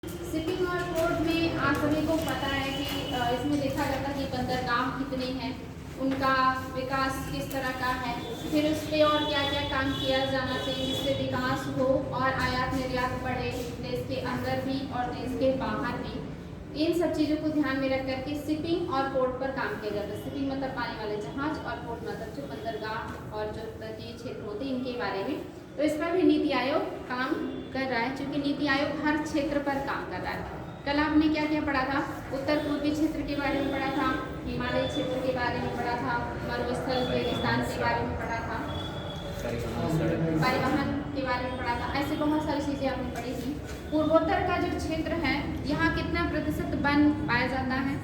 Shipping और port में आप सभी को पता है कि इसमें देखा जाता है कि बंदरगाह कितने हैं, उनका विकास किस तरह का है, फिर उस पर और क्या क्या काम किया जाना चाहिए जिससे विकास हो और आयात निर्यात बढ़े देश के अंदर भी और देश के बाहर भी। इन सब चीज़ों को ध्यान में रख करके शिपिंग और पोर्ट पर काम किया जाता है। शिपिंग मतलब पानी वाले जहाज और पोर्ट मतलब जो बंदरगाह और जो तटीय क्षेत्र होते हैं इनके बारे में। तो इस पर भी नीति आयोग काम कर रहा है, क्योंकि नीति आयोग हर क्षेत्र पर काम कर रहा है। कल आपने क्या क्या पढ़ा था? उत्तर पूर्वी क्षेत्र के बारे में पढ़ा था, हिमालय क्षेत्र के बारे में पढ़ा था, मरुस्थल रेगिस्तान के बारे में पढ़ा था, परिवहन के बारे में पढ़ा था। ऐसे बहुत सारी चीज़ें आपने पढ़ी थी। पूर्वोत्तर का जो क्षेत्र है यहाँ कितना प्रतिशत वन पाया जाता है?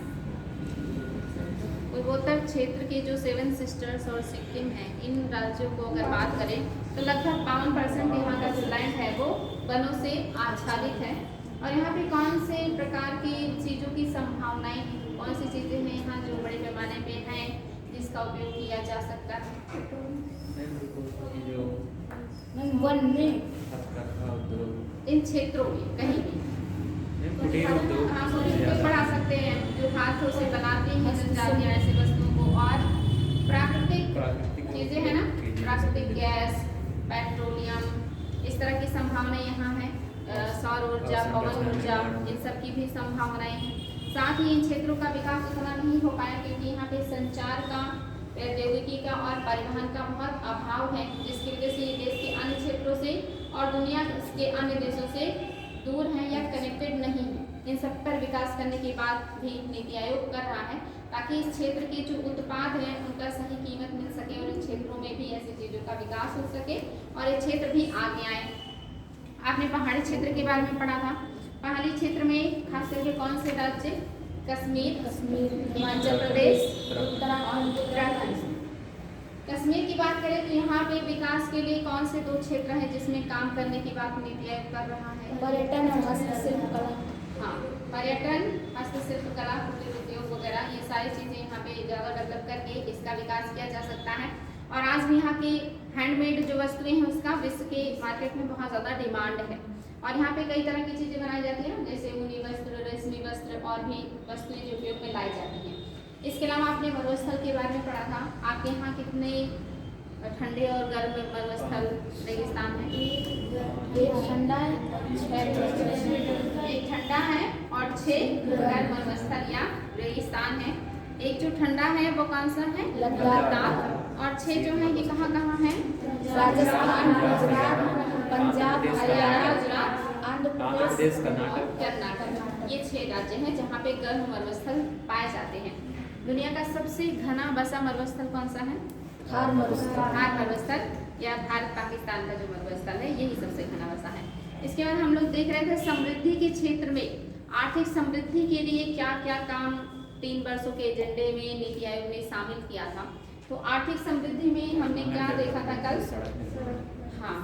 पूर्वोत्तर क्षेत्र के जो 7 सिस्टर्स और सिक्किम है, इन राज्यों को अगर बात करें तो लगभग 52% यहाँ का जो लैंड है वो वनों से आच्छादित है। और यहाँ पे कौन से प्रकार की चीज़ों की संभावनाएं हैं, कौन सी चीज़ें हैं यहाँ जो बड़े पैमाने पे हैं जिसका उपयोग किया जा सकता है? वन में इन क्षेत्रों में कहीं भी हम उनको बढ़ा सकते हैं जो हाथों से बनाते हैं जनजातियाँ ऐसे वस्तुओं को, और प्राकृतिक चीज़ें हैं ना, प्राकृतिक गैस, पेट्रोलियम, इस तरह की संभावनाएं यहाँ हैं। सौर ऊर्जा, पवन ऊर्जा, इन सब की भी संभावनाएं हैं। साथ ही इन क्षेत्रों का विकास उतना नहीं हो पाया क्योंकि यहाँ पे संचार का, प्रौद्योगिकी का और परिवहन का बहुत अभाव है, जिसकी वजह से ये देश के अन्य क्षेत्रों से और दुनिया के अन्य देशों से दूर हैं या कनेक्टेड नहीं है। इन सब पर विकास करने के बाद भी नीति आयोग कर रहा है ताकि इस क्षेत्र के जो उत्पाद हैं उनका सही कीमत मिल सके और इन क्षेत्रों में भी ऐसी चीज़ों का विकास हो सके और ये क्षेत्र भी आगे आए। आपने पहाड़ी क्षेत्र के बारे में पढ़ा था। पहाड़ी क्षेत्र में खास करके कौन से राज्य? कश्मीर, हिमाचल प्रदेश, उत्तराखंड। कश्मीर की बात करें तो यहाँ पे विकास के लिए कौन से 2 क्षेत्र हैं जिसमें काम करने की बात नीति आयोग कर रहा है? पर्यटन और हस्तशिल्प कला। हाँ, पर्यटन, हस्तशिल्प कला, कुटीर उद्योग वगैरह ये सारी चीज़ें यहाँ पे ज़्यादा डेवलप करके इसका विकास किया जा सकता है। और आज भी यहाँ की हैंडमेड जो वस्तुएं हैं उसका विश्व के मार्केट में बहुत ज़्यादा डिमांड है। और यहाँ पे कई तरह की चीज़ें बनाई जाती हैं जैसे ऊनी वस्त्र, रेशमी वस्त्र और भी वस्तुएं जो उपयोग में लाई जाती हैं। इसके अलावा आपने मरुस्थल के बारे में पढ़ा था। आपके यहाँ कितने ठंडे और गर्म मरुस्थल रेगिस्तान है? एक ठंडा है, 1 ठंडा है और 6 गर्म मरुस्थल या रेगिस्तान है। एक जो ठंडा है वो कौन सा है? लद्दाख। और 6 जो है ये कहाँ कहाँ है? राजस्थान, गुजरात, पंजाब, हरियाणा, गुजरात, आंध्र प्रदेश, कर्नाटक। ये 6 राज्य हैं जहाँ पे गर्म मरुस्थल पाए जाते हैं। दुनिया का सबसे घना बसा मरुस्थल कौन सा है? थार मरुस्थल या भारत पाकिस्तान का जो मरुस्थल है यही सबसे घना बसा है। इसके बाद हम लोग देख रहे थे समृद्धि के क्षेत्र में आर्थिक समृद्धि के लिए क्या क्या काम 3 वर्षों के एजेंडे में नीति आयोग ने शामिल किया था। तो आर्थिक समृद्धि में हमने क्या देखा था कल? हाँ,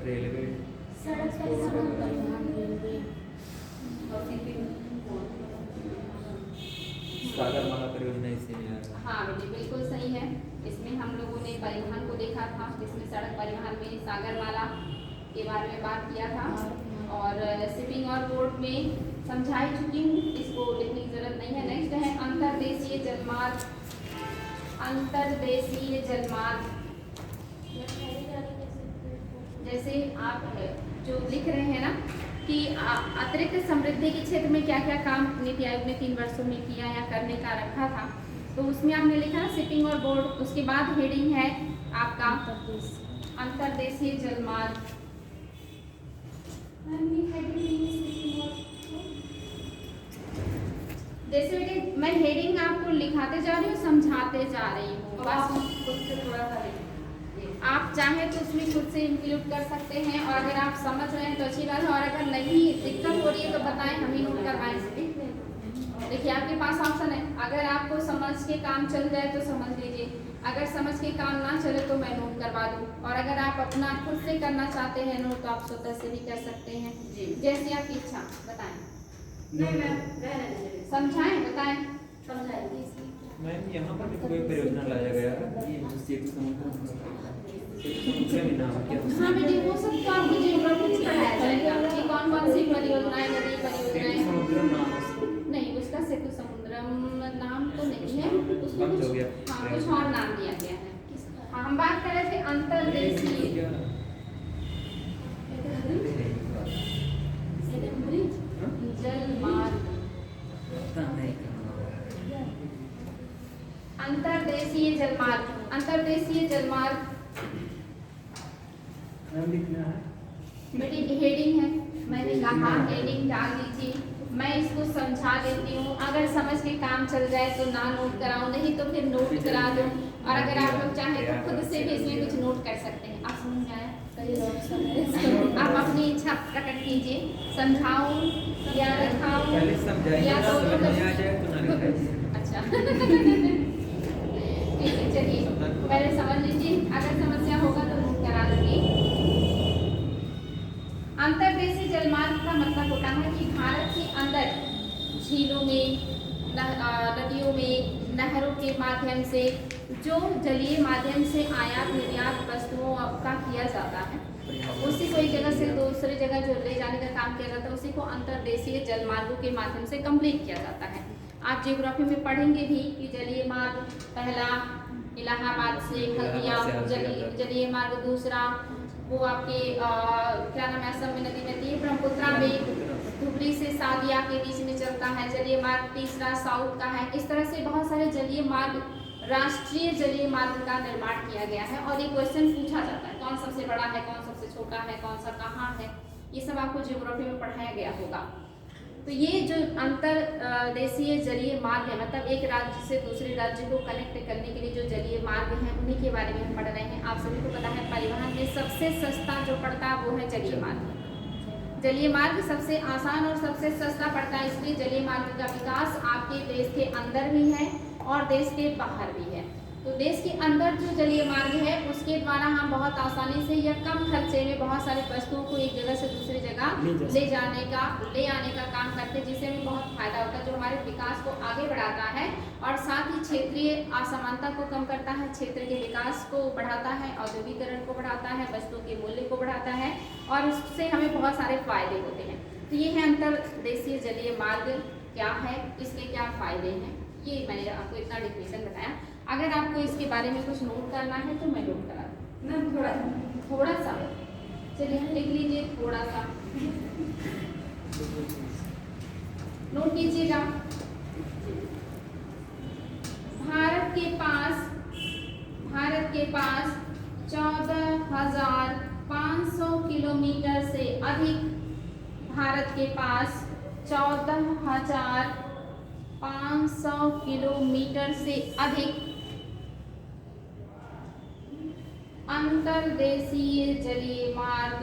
रेलवे, सागरमाला परियोजना इसी में है। हाँ बेटी बिल्कुल सही है। इसमें हम लोगों ने परिवहन को देखा था, जिसमें सड़क परिवहन में सागरमाला के बारे में बात किया था। और शिपिंग और पोर्ट में समझाई चुकी हूँ, इसको लिखने की जरूरत नहीं है। नेक्स्ट है अंतर्देशीय जलमार्ग। अंतर्देशीय जलमार्ग जैसे आप जो लिख रहे हैं ना कि अतिरिक्त समृद्धि के क्षेत्र में क्या क्या काम नीति आयोग ने 3 वर्षों में किया या करने का रखा था, तो उसमें आपने लिखा ना शिपिंग और बोर्ड। उसके बाद हेडिंग है आपका अंतर्देशीय जलमार्ग। जैसे बेटे मैं हेडिंग आपको लिखाते जा रही हूँ, समझाते जा रही हूँ, बस थोड़ा सा आप चाहें तो उसमें खुद से इंक्लूड कर सकते हैं। और अगर आप समझ रहे हैं तो अच्छी बात है, और अगर नहीं दिक्कत हो रही है तो बताएं, हम ही नोट करवाएं। देखिए आपके पास ऑप्शन है, अगर आपको समझ के काम चल जाए तो समझ लीजिए, अगर समझ के काम ना चले तो मैं नोट करवा दूँ। और अगर आप अपना खुद से करना चाहते हैं नोट तो आप स्वतः से भी कर सकते हैं, जैसी आपकी इच्छा। बताएं, समझाएं, बताएं, समझाएं। मैम यहाँ पर भी कोई परियोजना लाया गया है, ये समुद्र में नाम क्या हाँ बेटी वो सब तो आपको जियोग्राफी में पढ़ाया जाएगा कि कौन कौन सी परियोजनाएं, नदी परियोजनाएं। समुद्र नाम उसको नहीं, उसका सेतु समुद्रम नाम तो नहीं है, उसको बंद हो कुछ गया। हाँ कुछ और नाम दिया गया है। हाँ, हम बात कर रहे थे अंतर्देशीय जलमार्ग। अंतर्देशीय जलमार्ग, अंतर्देशीय जलमार्ग बेटी हेडिंग है, मैंने कहा हेडिंग डाल दीजिए। मैं इसको समझा देती हूँ, अगर समझ के काम चल जाए तो ना नोट कराऊं, नहीं तो फिर नोट करा दूं। और अगर आप लोग चाहें तो खुद से भी इसमें कुछ नोट कर सकते हैं। आप समझ में आया? आप अपनी इच्छा प्रकट कीजिए, समझाऊं या लिखाऊं पहले समझाइए, या समझ दोनों में आ जाए तो ना लिखाइए। अच्छा ठीक है, चलिए पहले समझ लीजिए, अगर समस्या होगा तो नोट करा दूंगी। अंतर्देशीय जलमार्ग का मतलब होता है कि भारत के अंदर झीलों में, नदियों में, नहरों के माध्यम से जो जलीय माध्यम से आयात निर्यात वस्तुओं का किया जाता है, उसी को एक जगह से दूसरी जगह जो ले जाने का काम किया जाता है, उसी को अंतर्देशीय जलमार्गों के माध्यम से कंप्लीट किया जाता है। आप जियोग्राफी में पढ़ेंगे भी कि जलीय मार्ग पहला इलाहाबाद से हल्दिया, जलीय मार्ग दूसरा वो आपके क्या नाम है, असम में नदी में थी, ब्रह्मपुत्रा में धुबरी से सादिया के बीच में चलता है। जलीय मार्ग तीसरा साउथ का है। इस तरह से बहुत सारे जलीय मार्ग, राष्ट्रीय जलीय मार्ग का निर्माण किया गया है। और ये क्वेश्चन पूछा जाता है, कौन सबसे बड़ा है, कौन सबसे छोटा है, कौन सा कहाँ है, ये सब आपको ज्योग्राफी में पढ़ाया गया होगा। तो ये जो अंतर्देशीय जलीय मार्ग है, मतलब एक राज्य से दूसरे राज्य को कनेक्ट करने के लिए जो जलीय मार्ग हैं, उन्हीं के बारे में हम पढ़ रहे हैं। आप सभी को पता है परिवहन में सबसे सस्ता जो पड़ता है वो है जलीय मार्ग। जलीय मार्ग सबसे आसान और सबसे सस्ता पड़ता है, इसलिए जलीय मार्ग का विकास आपके देश के अंदर भी है और देश के बाहर भी है। तो देश के अंदर जो जलीय मार्ग है उसके द्वारा हम बहुत आसानी से या कम खर्चे में बहुत सारी वस्तुओं को एक जगह से दूसरी जगह ले आने का काम करते हैं, जिससे हमें बहुत फायदा होता है, जो हमारे विकास को आगे बढ़ाता है और साथ ही क्षेत्रीय असमानता को कम करता है, क्षेत्र के विकास को बढ़ाता है, औद्योगिकरण को बढ़ाता है, वस्तुओं के मूल्य को बढ़ाता है और उससे हमें बहुत सारे फायदे होते हैं। तो ये है अंतर्देशीय जलीय मार्ग क्या है, इसके क्या फायदे हैं, ये मैंने आपको इतना डिफिनेशन बताया। अगर आपको इसके बारे में कुछ नोट करना है तो मैं नोट करा दूँ, थोड़ा सा चलिए लिख लीजिए, थोड़ा सा नोट कीजिएगा। भारत के पास 14,500 किलोमीटर से अधिक, भारत के पास 14,500 किलोमीटर से अधिक अंतर्देशीय जलीय मार्ग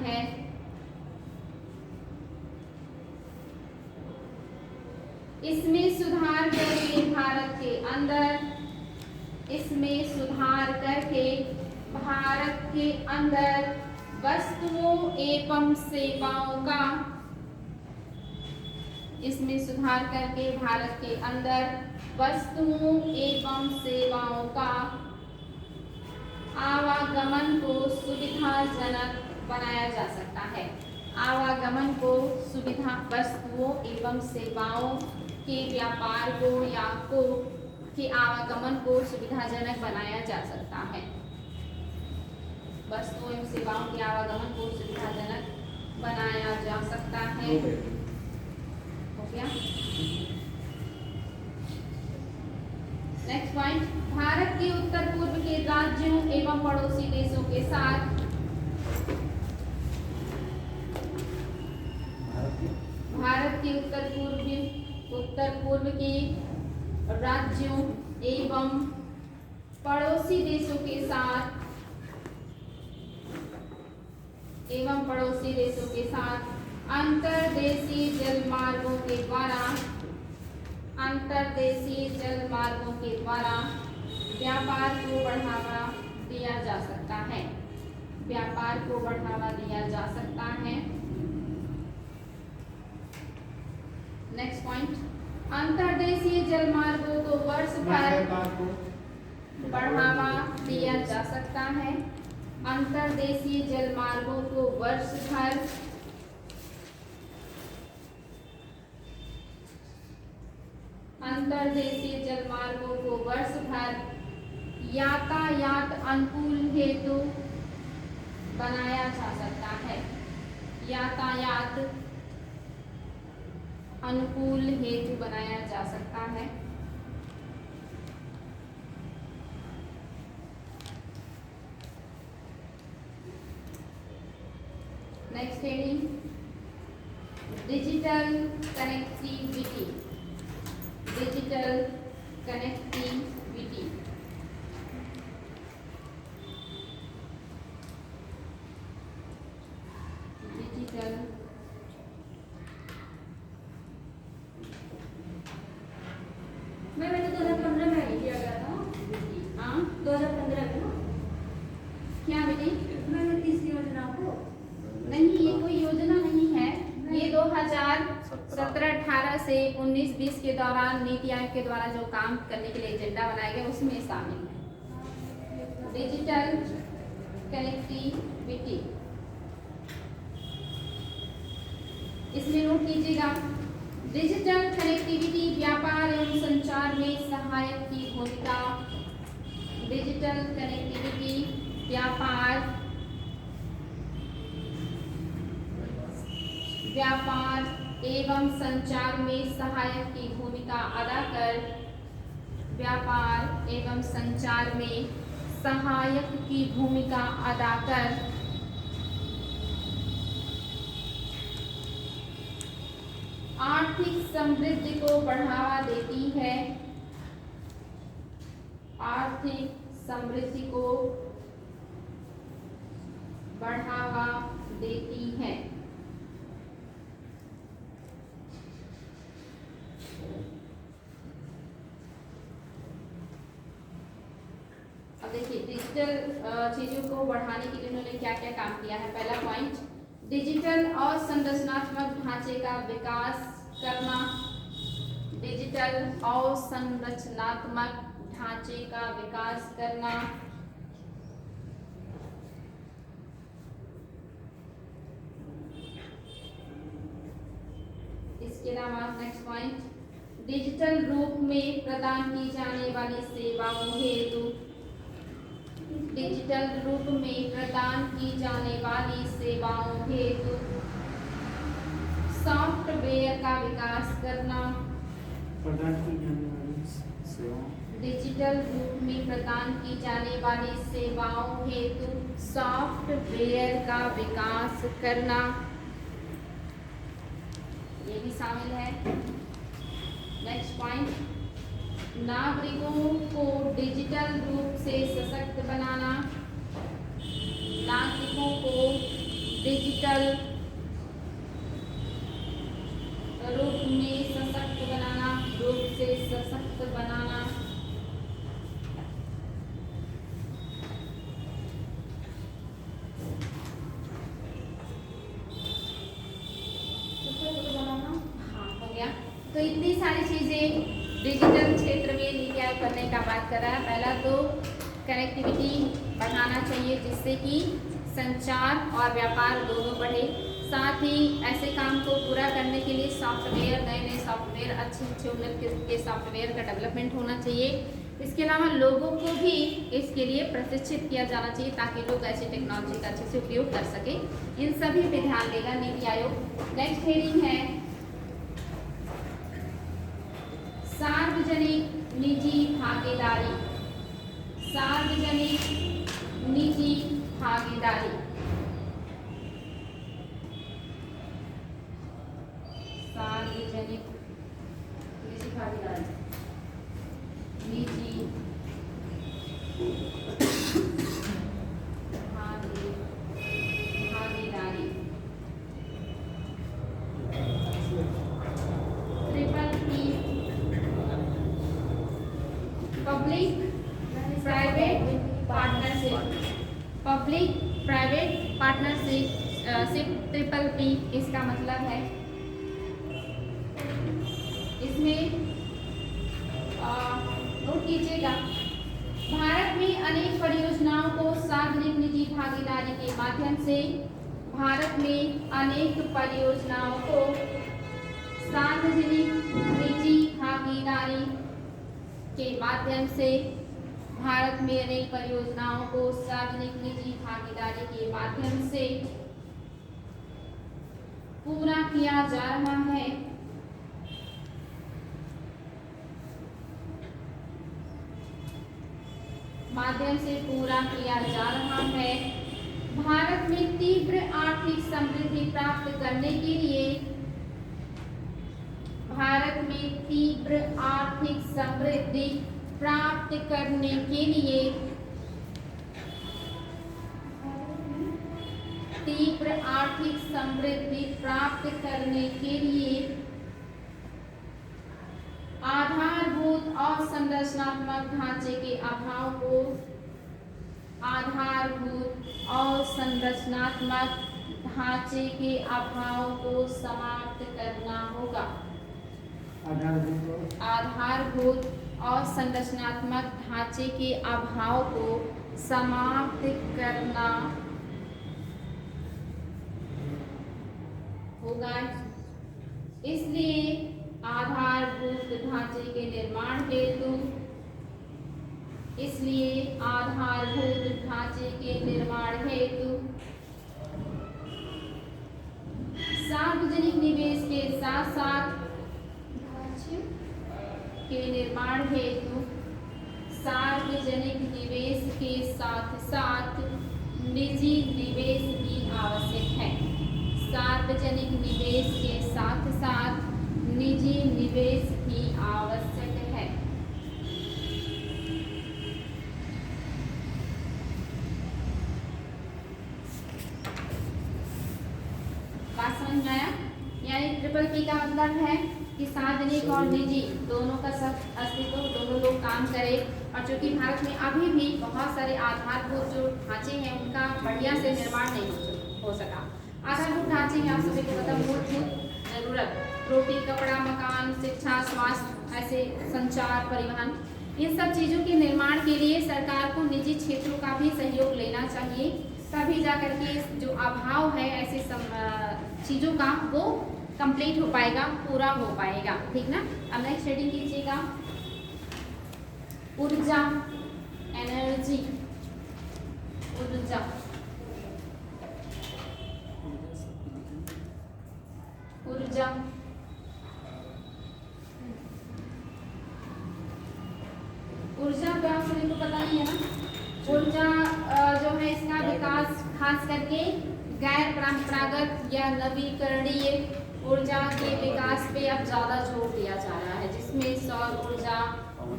है। इसमें सुधार करके भारत के अंदर वस्तुओं एवं सेवाओं का, इसमें सुधार करके भारत के अंदर वस्तुओं एवं सेवाओं का आवागमन को सुविधाजनक बनाया जा सकता है। आवागमन को सुविधा, वस्तुओं एवं सेवाओं के व्यापार को या के आवागमन को सुविधाजनक बनाया जा सकता है। वस्तुओं एवं सेवाओं के आवागमन को सुविधाजनक बनाया जा सकता है। हो गया। नेक्स्ट पॉइंट, भारत के उत्तर पूर्व के राज्यों एवं पड़ोसी देशों के साथ भारत के उत्तर पूर्व के राज्यों एवं पड़ोसी देशों के साथ अंतर्देशीय जलमार्गों के द्वारा व्यापार को बढ़ावा दिया जा सकता है। नेक्स्ट पॉइंट, अंतर्देशीय जल मार्गों को वर्ष भर बढ़ावा दिया जा सकता है। अंतर्देशीय जल मार्गों को वर्ष भर अंतर्देशीय जल मार्गों को वर्ष भर यातायात अनुकूल हेतु बनाया जा सकता है। यातायात अनुकूल हेतु बनाया जा सकता है। Next heading, digital connectivity. Digital connectivity. Digital मैंने 2015 में आई किया गया था। हाँ 2015 में ना क्या बेटी? मैंने तीसरी योजना को नहीं, ये कोई योजना नहीं है। ये 2017-18 से 19-20 के दौरान नीति आयोग के द्वारा जो काम करने के लिए एजेंडा बनाया गया उसमें शामिल है। डिजिटल कनेक्टिविटी, इसमें नोट कीजिएगा, डिजिटल कनेक्टिविटी व्यापार एवं संचार में सहायक की भूमिका। डिजिटल कनेक्टिविटी व्यापार एवं संचार में सहायक की भूमिका अदा कर। व्यापार एवं संचार में सहायक की भूमिका अदा कर आर्थिक समृद्धि को बढ़ावा देती है। आर्थिक समृद्धि को बढ़ावा देती है। अब देखिए डिजिटल चीजों को बढ़ाने के लिए उन्होंने क्या क्या काम किया है। पहला पॉइंट, डिजिटल और संरचनात्मक ढांचे का विकास करना। डिजिटल और संरचनात्मक ढांचे का विकास करना। इसके अलावा नेक्स्ट पॉइंट, डिजिटल रूप में प्रदान की जाने वाली सेवाओं हेतु। डिजिटल रूप में प्रदान की जाने वाली सेवाओं हेतु सॉफ्टवेयर का विकास करना। प्रदान की जाने वाली सेवाओं, डिजिटल रूप में प्रदान की जाने वाली सेवाओं हेतु सॉफ्टवेयर का विकास करना, ये भी शामिल है। नेक्स्ट पॉइंट, नागरिकों को डिजिटल रूप से सशक्त बनाना। नागरिकों को डिजिटल रूप में सशक्त बनाना, रूप से सशक्त बनाना। हाँ हो गया। तो इतनी सारी चीजें डिजिटल क्षेत्र में नीति आयोग करने का बात कर रहा है। पहला तो कनेक्टिविटी बढ़ाना चाहिए जिससे कि संचार और व्यापार दोनों बढ़े। साथ ही ऐसे काम को पूरा करने के लिए सॉफ्टवेयर, नए नए सॉफ्टवेयर, अच्छे उन्नत किस्म के सॉफ्टवेयर का डेवलपमेंट होना चाहिए। इसके अलावा लोगों को भी इसके लिए प्रशिक्षित किया जाना चाहिए ताकि लोग ऐसी टेक्नोलॉजी का अच्छे से उपयोग कर सके। इन सभी पे ध्यान देगा नीति आयोग। नेक्स्ट हेडिंग है सार्वजनिक निजी भागीदारी। सार्वजनिक निजी भागीदारी। सार्वजनिक निजी भागीदारी। निजी भागीदारी। Triple P, public private partnership. Public private partnership triple P इसका मतलब है। इसमें इसमें नोट कीजिएगा। भारत में अनेक परियोजनाओं को सार्वजनिक निजी भागीदारी के माध्यम से भारत में अनेक परियोजनाओं को सार्वजनिक निजी भागीदारी के माध्यम से भारत में अनेक परियोजनाओं को सार्वजनिक निजी भागीदारी के माध्यम से पूरा किया जा रहा है। माध्यम से पूरा किया जा रहा है। भारत में तीव्र आर्थिक समृद्धि प्राप्त करने के लिए भारत में तीव्र आर्थिक समृद्धि प्राप्त करने के लिए तीव्र आर्थिक समृद्धि प्राप्त करने के लिए आधारभूत और संरचनात्मक ढांचे के अभाव को आधारभूत और संरचनात्मक ढांचे के अभाव को समाप्त करना होगा। आधारभूत और संरचनात्मक ढांचे के अभाव को समाप्त करना होगा। इसलिए आधारभूत ढांचे के निर्माण हेतु सार्वजनिक निवेश के साथ साथ निजी निवेश भी आवश्यक है। सार्वजनिक निवेश के साथ साथ निजी निवेश भी आवश्यक है। बात समझ में आया? यानी ट्रिपल पी का मतलब है कि सार्वजनिक और निजी दोनों का सब अस्तित्व, दोनों लोग काम करें। और चूंकि भारत में अभी भी बहुत सारे आधारभूत जो ढांचे हैं उनका बढ़िया से निर्माण नहीं हो सका। आधारभूत ढांचे में आप सभी को पता मूलभूत जरूरत, रोटी, कपड़ा, मकान, शिक्षा, स्वास्थ्य, ऐसे संचार, परिवहन, इन सब चीज़ों के निर्माण के लिए सरकार को निजी क्षेत्रों का भी सहयोग लेना चाहिए। तभी जाकर के जो अभाव है ऐसे चीज़ों का वो कंप्लीट हो पाएगा, पूरा हो पाएगा। ठीक ना? अब नेक्स्ट हेडिंग कीजिएगा, ऊर्जा, एनर्जी, ऊर्जा। ऊर्जा ऊर्जा तो आप सभी को पता ही है ना। ऊर्जा जो है इसका विकास खास करके गैर परंपरागत या नवीकरणीय ऊर्जा के विकास पे अब ज़्यादा जोर दिया जा रहा है, जिसमें सौर ऊर्जा,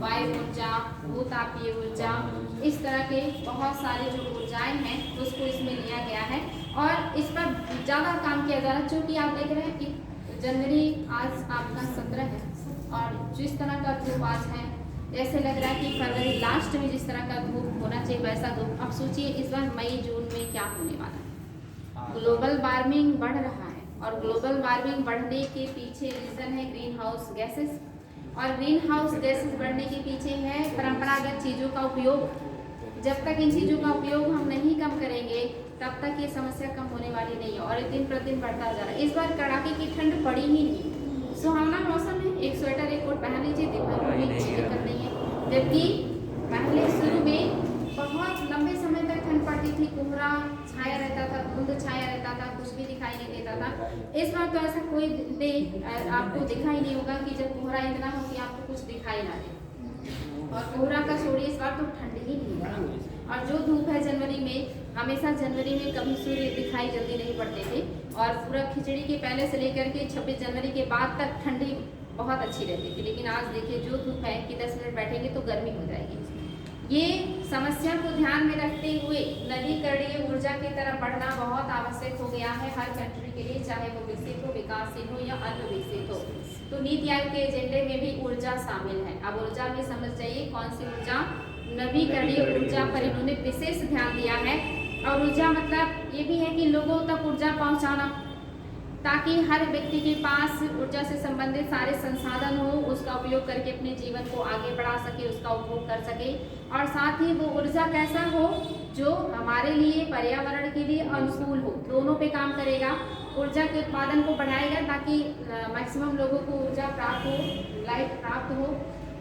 वायु ऊर्जा, भूतापीय ऊर्जा, इस तरह के बहुत सारे जो ऊर्जाएं हैं उसको इसमें लिया गया है और इस पर ज़्यादा काम किया जा रहा है। चूँकि आप देख रहे हैं कि जनवरी आज आपका 17 है और जिस तरह का धूप आज है ऐसे लग रहा है कि फरवरी लास्ट में जिस तरह का धूप होना चाहिए वैसा धूप। अब सोचिए इस बार मई जून में क्या होने वाला है। ग्लोबल वार्मिंग बढ़ रहा है और ग्लोबल वार्मिंग बढ़ने के पीछे रीज़न है ग्रीन हाउस गैसेस, और ग्रीन हाउस गैसेस बढ़ने के पीछे है परंपरागत चीज़ों का उपयोग। जब तक इन चीज़ों का उपयोग हम नहीं कम करेंगे तब तक ये समस्या कम होने वाली नहीं है और दिन प्रतिदिन बढ़ता जा रहा है। इस बार कड़ाके की ठंड पड़ी ही नहीं, सुहावना मौसम है, एक स्वेटर एक कोट पहन लीजिए, दिन भर में भी दिक्कत नहीं है। जबकि पहले शुरू में बहुत लंबे समय तक ठंड पड़ती थी, कोहरा छाया रहता था, धुंध छाया रहता था, कुछ भी दिखाई नहीं देता था। इस बार तो ऐसा कोई डे आपको दिखाई नहीं होगा कि जब कोहरा इतना हो कि आपको कुछ दिखाई ना दे। और कोहरा का छोड़िए, इस बार तो ठंड ही नहीं है। और जो धूप है जनवरी में, हमेशा जनवरी में कभी सूर्य दिखाई जल्दी नहीं पड़ते थे और पूरा खिचड़ी के पहले से लेकर के 26 जनवरी के बाद तक ठंडी बहुत अच्छी रहती थी। लेकिन आज देखिए जो धूप है कि 10 मिनट बैठेंगे तो गर्मी हो जाएगी। ये समस्या को ध्यान में रखते हुए नवीकरणीय ऊर्जा की तरफ बढ़ना बहुत आवश्यक हो गया है हर कंट्री के लिए, चाहे वो विकसित हो, विकासशील हो या अल्पविकसित हो। तो नीति आयोग के एजेंडे में भी ऊर्जा शामिल है। अब ऊर्जा में समझ जाइए कौन सी ऊर्जा, नवीकरणीय ऊर्जा पर इन्होंने विशेष ध्यान दिया है। और ऊर्जा मतलब ये भी है कि लोगों तक ऊर्जा पहुँचाना, ताकि हर व्यक्ति के पास ऊर्जा से संबंधित सारे संसाधन हो, उसका उपयोग करके अपने जीवन को आगे बढ़ा सके, उसका उपभोग कर सके। और साथ ही वो ऊर्जा कैसा हो जो हमारे लिए, पर्यावरण के लिए अनुकूल हो, दोनों पे काम करेगा। ऊर्जा के उत्पादन को बढ़ाएगा ताकि मैक्सिमम लोगों को ऊर्जा प्राप्त हो, लाइट प्राप्त हो।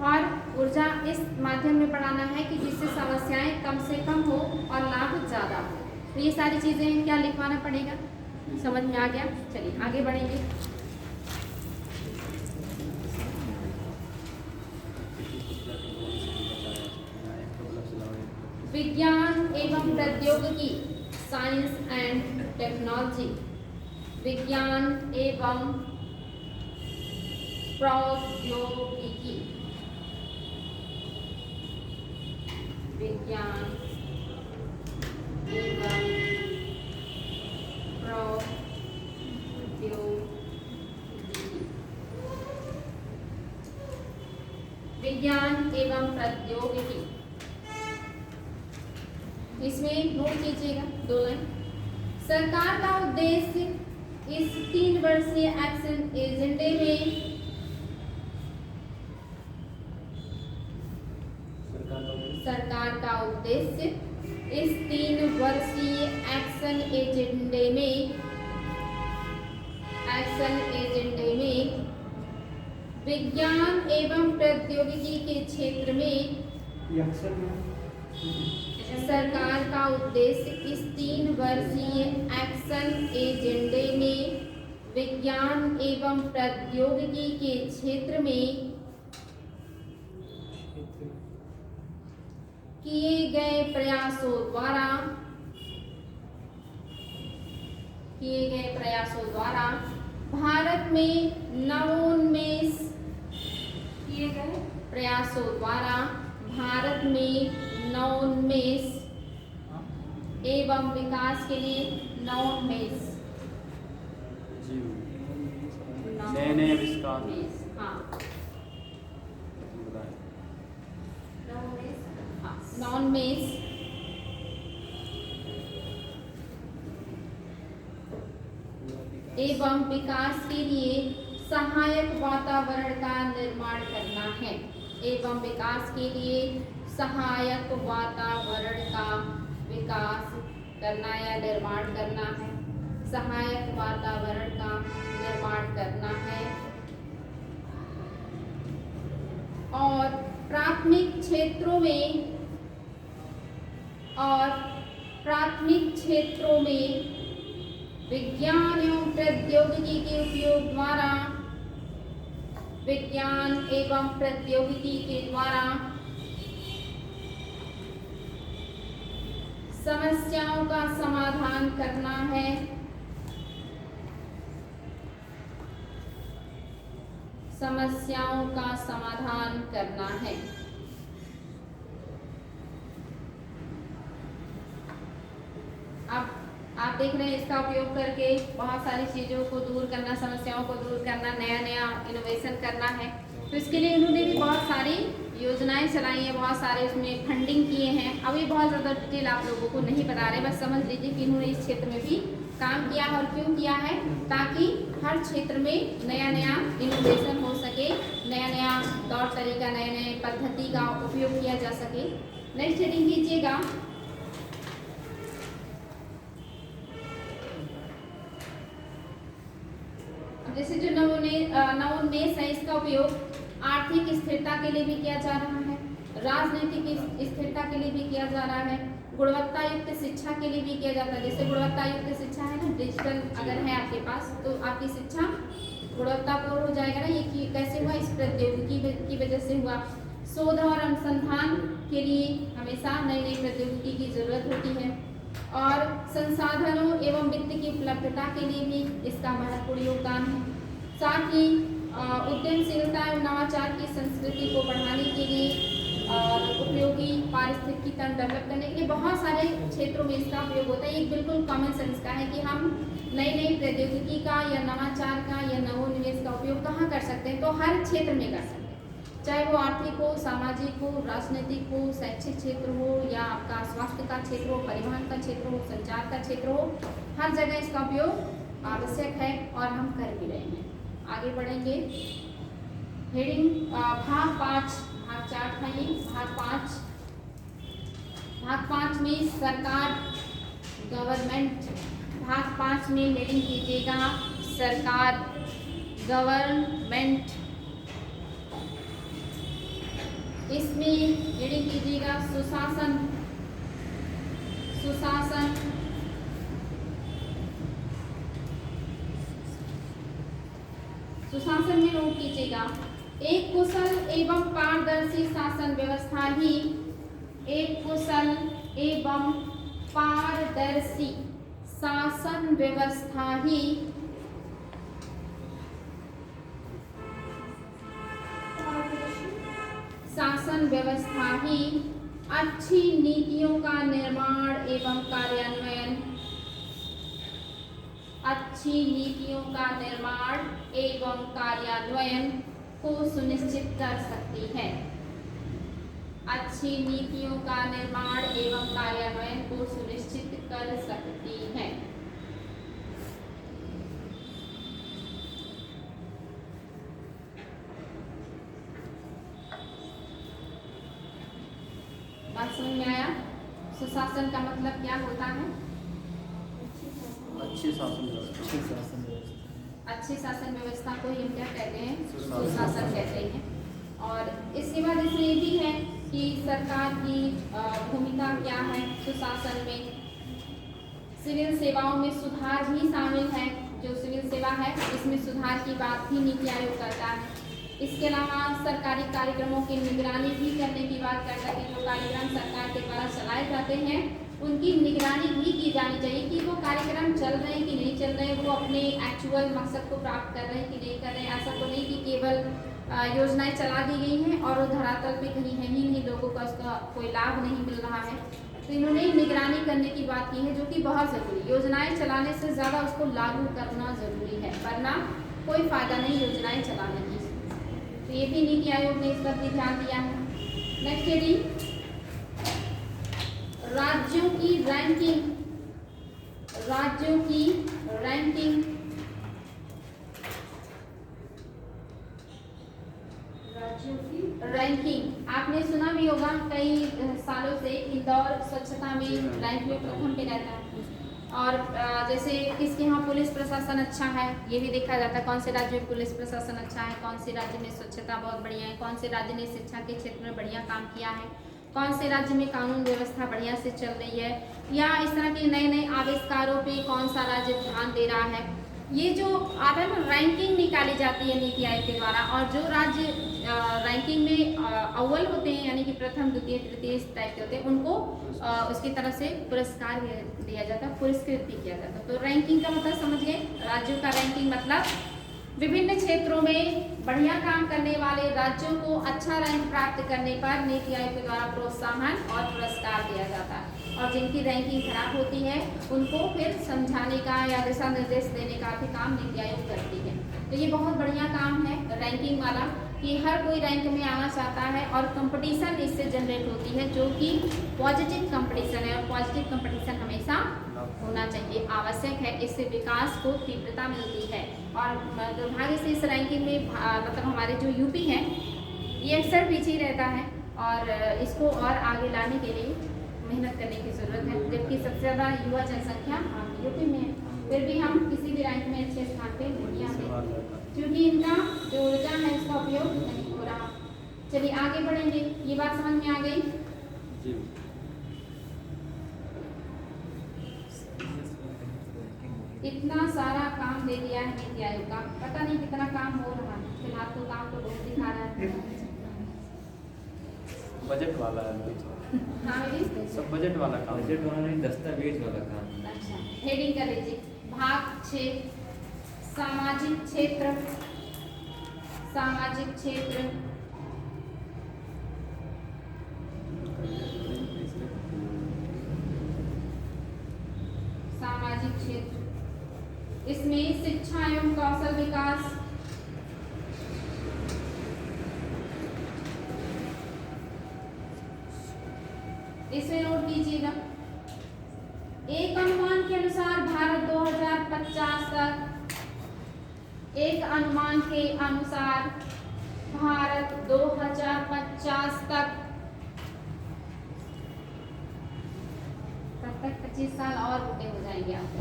और ऊर्जा इस माध्यम में बढ़ाना है कि जिससे समस्याएं कम से कम हो और लाभ ज़्यादा हो। तो ये सारी चीज़ें क्या लिखवाना पड़ेगा, समझ में आ गया? चलिए आगे बढ़ेंगे। विज्ञान एवं प्रौद्योगिकी, साइंस एंड टेक्नोलॉजी। विज्ञान एवं प्रौद्योगिकी, विज्ञान एवं विज्ञान एवं प्रौद्योगिकी, इसमें नोट कीजिएगा 2 लाइन। सरकार का उद्देश्य इस 3 वर्षीय एक्शन एजेंडे में सरकार का उद्देश्य इस 3 वर्षीय एक्शन एजेंडे में विज्ञान एवं प्रौद्योगिकी के क्षेत्र में सरकार का उद्देश्य इस 3 वर्षीय एक्शन एजेंडे में विज्ञान एवं प्रौद्योगिकी के क्षेत्र में किए गए प्रयासों द्वारा भारत में नवोन्मेष एवं विकास के लिए नवोन्मेष, नए आविष्कार, हाँ, नवोन्मेष एवं विकास के लिए सहायक वातावरण का निर्माण करना है। एवं विकास के लिए सहायक वातावरण का विकास करना या निर्माण करना है। सहायक वातावरण का निर्माण करना है और प्राथमिक क्षेत्रों में विज्ञान एवं प्रौद्योगिकी के उपयोग द्वारा समस्याओं का समाधान करना है। अब आप देख रहे हैं इसका उपयोग करके बहुत सारी चीज़ों को दूर करना, समस्याओं को दूर करना, नया इनोवेशन करना है। तो इसके लिए इन्होंने भी बहुत सारी योजनाएं चलाई हैं, बहुत सारे उसमें फंडिंग किए हैं। अभी बहुत ज़्यादा डिटेल आप लोगों को नहीं बता रहे, बस समझ लीजिए कि इन्होंने इस क्षेत्र में भी काम किया है और क्यों किया है, ताकि हर क्षेत्र में नया इनोवेशन हो सके, नया तौर तरीका, नए पद्धति का उपयोग किया जा सके। नेक्स्ट हेडिंग कीजिएगा। जैसे जो नवोन्मेष है, इसका उपयोग आर्थिक स्थिरता के लिए भी किया जा रहा है, राजनीतिक स्थिरता के लिए भी किया जा रहा है, गुणवत्ता युक्त शिक्षा के लिए भी किया जाता है। जैसे गुणवत्ता युक्त शिक्षा है ना, डिजिटल अगर है आपके पास तो आपकी शिक्षा गुणवत्तापूर्ण हो जाएगा ना। ये कैसे हुआ, इस प्रौद्योगिकी की वजह से हुआ। शोध और अनुसंधान के लिए हमेशा नई प्रौद्योगिकी की जरूरत होती है और संसाधनों एवं वित्त की उपलब्धता के लिए भी इसका महत्वपूर्ण योगदान है। साथ ही उद्यमशीलता एवं नवाचार की संस्कृति को बढ़ाने के लिए और उपयोगी पारिस्थितिकी तंत्र डेवलप करने के लिए बहुत सारे क्षेत्रों में इसका उपयोग होता है। ये बिल्कुल कॉमन सेंस का है कि हम नई प्रौद्योगिकी का या नवाचार का या नवोन्मेष का उपयोग कहाँ कर सकते हैं, तो हर क्षेत्र में कर सकते हैं, चाहे वो आर्थिक हो, सामाजिक हो, राजनीतिक हो, शैक्षिक क्षेत्र हो या आपका स्वास्थ्य का क्षेत्र हो, परिवहन का क्षेत्र हो, संचार का क्षेत्र हो, हर जगह इसका उपयोग आवश्यक है और हम कर भी रहे हैं। आगे बढ़ेंगे। हेडिंग भाग 5, भाग 4 था ये, भाग 5 में सरकार, गवर्नमेंट। भाग 5 में हेडिंग कीजिएगा सरकार, गवर्नमेंट। इसमें हेडिंग कीजिएगा सुशासन, सुशासन। सुशासन में नोट कीजिएगा, एक कुशल एवं पारदर्शी शासन व्यवस्था ही, एक कुशल एवं पारदर्शी शासन व्यवस्था ही शासन व्यवस्था ही अच्छी नीतियों का निर्माण एवं कार्यान्वयन, अच्छी नीतियों का निर्माण एवं कार्यान्वयन को सुनिश्चित कर सकती है। अच्छी नीतियों का निर्माण एवं कार्यान्वयन को सुनिश्चित कर सकती है। बात समझ में आया? सुशासन का मतलब क्या होता है? अच्छी शासन व्यवस्था। अच्छी शासन व्यवस्था को हम क्या कहते हैं? सुशासन कहते हैं। और इसके बाद इसमें ये भी है कि सरकार की भूमिका क्या है सुशासन में। सिविल सेवाओं में सुधार भी शामिल है। जो सिविल सेवा है इसमें सुधार की बात भी नीति आयोग करता है। इसके अलावा सरकारी कार्यक्रमों की निगरानी भी करने की बात करता है कि जो कार्यक्रम सरकार के द्वारा चलाए जाते हैं उनकी निगरानी भी की जानी चाहिए कि वो कार्यक्रम चल रहे हैं कि नहीं चल रहे हैं, वो अपने एक्चुअल मकसद को प्राप्त कर रहे हैं कि नहीं कर रहे हैं। ऐसा तो नहीं कि केवल योजनाएं चला दी गई हैं और वो धरातल पे कहीं है ही नहीं, लोगों का उसका कोई लाभ नहीं मिल रहा है। तो इन्होंने निगरानी करने की बात की है जो कि बहुत ज़रूरी। योजनाएं चलाने से ज़्यादा उसको लागू करना ज़रूरी है, वरना कोई फायदा नहीं योजनाएं चलाने की। तो ये भी नीति आयोग ने इस पर भी ध्यान दिया है। नेक्स्ट यदि राज्यों की रैंकिंग, राज्यों की रैंकिंग, राज्यों की रैंकिंग आपने सुना भी होगा कई सालों से इंदौर स्वच्छता में रैंक में प्रथम पे रहता है। और जैसे किसके यहाँ पुलिस प्रशासन अच्छा है ये भी देखा जाता है, कौन से राज्य में पुलिस प्रशासन अच्छा है, कौन से राज्य में स्वच्छता बहुत बढ़िया है, कौन से राज्य ने शिक्षा के क्षेत्र में बढ़िया काम किया है, कौन से राज्य में कानून व्यवस्था बढ़िया से चल रही है, या इस तरह के नए नए आविष्कारों पे कौन सा राज्य ध्यान दे रहा है। ये जो आता है ना रैंकिंग निकाली जाती है नीति आयोग के द्वारा, और जो राज्य रैंकिंग में अव्वल होते हैं यानी कि प्रथम द्वितीय तृतीय इस टाइप के होते हैं उनको उसकी तरफ से पुरस्कार दिया जाता है, पुरस्कृत भी किया जाता है। तो रैंकिंग का मतलब समझ गए, राज्यों का रैंकिंग मतलब विभिन्न क्षेत्रों में बढ़िया काम करने वाले राज्यों को अच्छा रैंक प्राप्त करने पर नीति आयोग के द्वारा प्रोत्साहन और पुरस्कार दिया जाता है, और जिनकी रैंकिंग खराब होती है उनको फिर समझाने का या दिशा निर्देश देने का भी काम नीति आयोग करती है। तो ये बहुत बढ़िया काम है रैंकिंग वाला कि हर कोई रैंक में आना चाहता है और कंपटीशन इससे जनरेट होती है जो कि पॉजिटिव कंपटीशन है, और पॉजिटिव कंपटीशन हमेशा होना चाहिए, आवश्यक है। इससे विकास को तीव्रता मिलती है। और दुर्भाग्य से इस रैंकिंग में मतलब हमारे जो यूपी है ये अक्सर पीछे ही रहता है, और इसको और आगे लाने के लिए मेहनत करने की ज़रूरत है, जबकि सबसे ज़्यादा युवा जनसंख्या यूपी में है। फिर भी हम किसी भी रैंक में अच्छे स्थान पे नहीं आते क्योंकि इनका जो ऊर्जा है उसका उपयोग नहीं हो रहा। चलिए आगे बढ़ेंगे, ये बात समझ में आ गई? इतना सारा काम दे दिया है नीति आयोग का, पता नहीं कितना काम हो रहा है। फिलहाल तो काम तो बहुत दिखा रहा है, बजट वाला है। हाँ सब बजट वाला काम, बजट वाला नहीं, दस्तावेज वाला काम। अच्छा, हेडिंग कर लीजिए भाग 6 सामाजिक क्षेत्र, सामाजिक क्षेत्र। सामाजिक क्षेत्र इसमें शिक्षा एवं कौशल विकास, इसमें नोट कीजिएगा। एक अनुमान के अनुसार भारत 2005 2050 तक एक अनुमान के अनुसार भारत 2050 तक 25 साल और बूढ़े हो जाएंगे आप।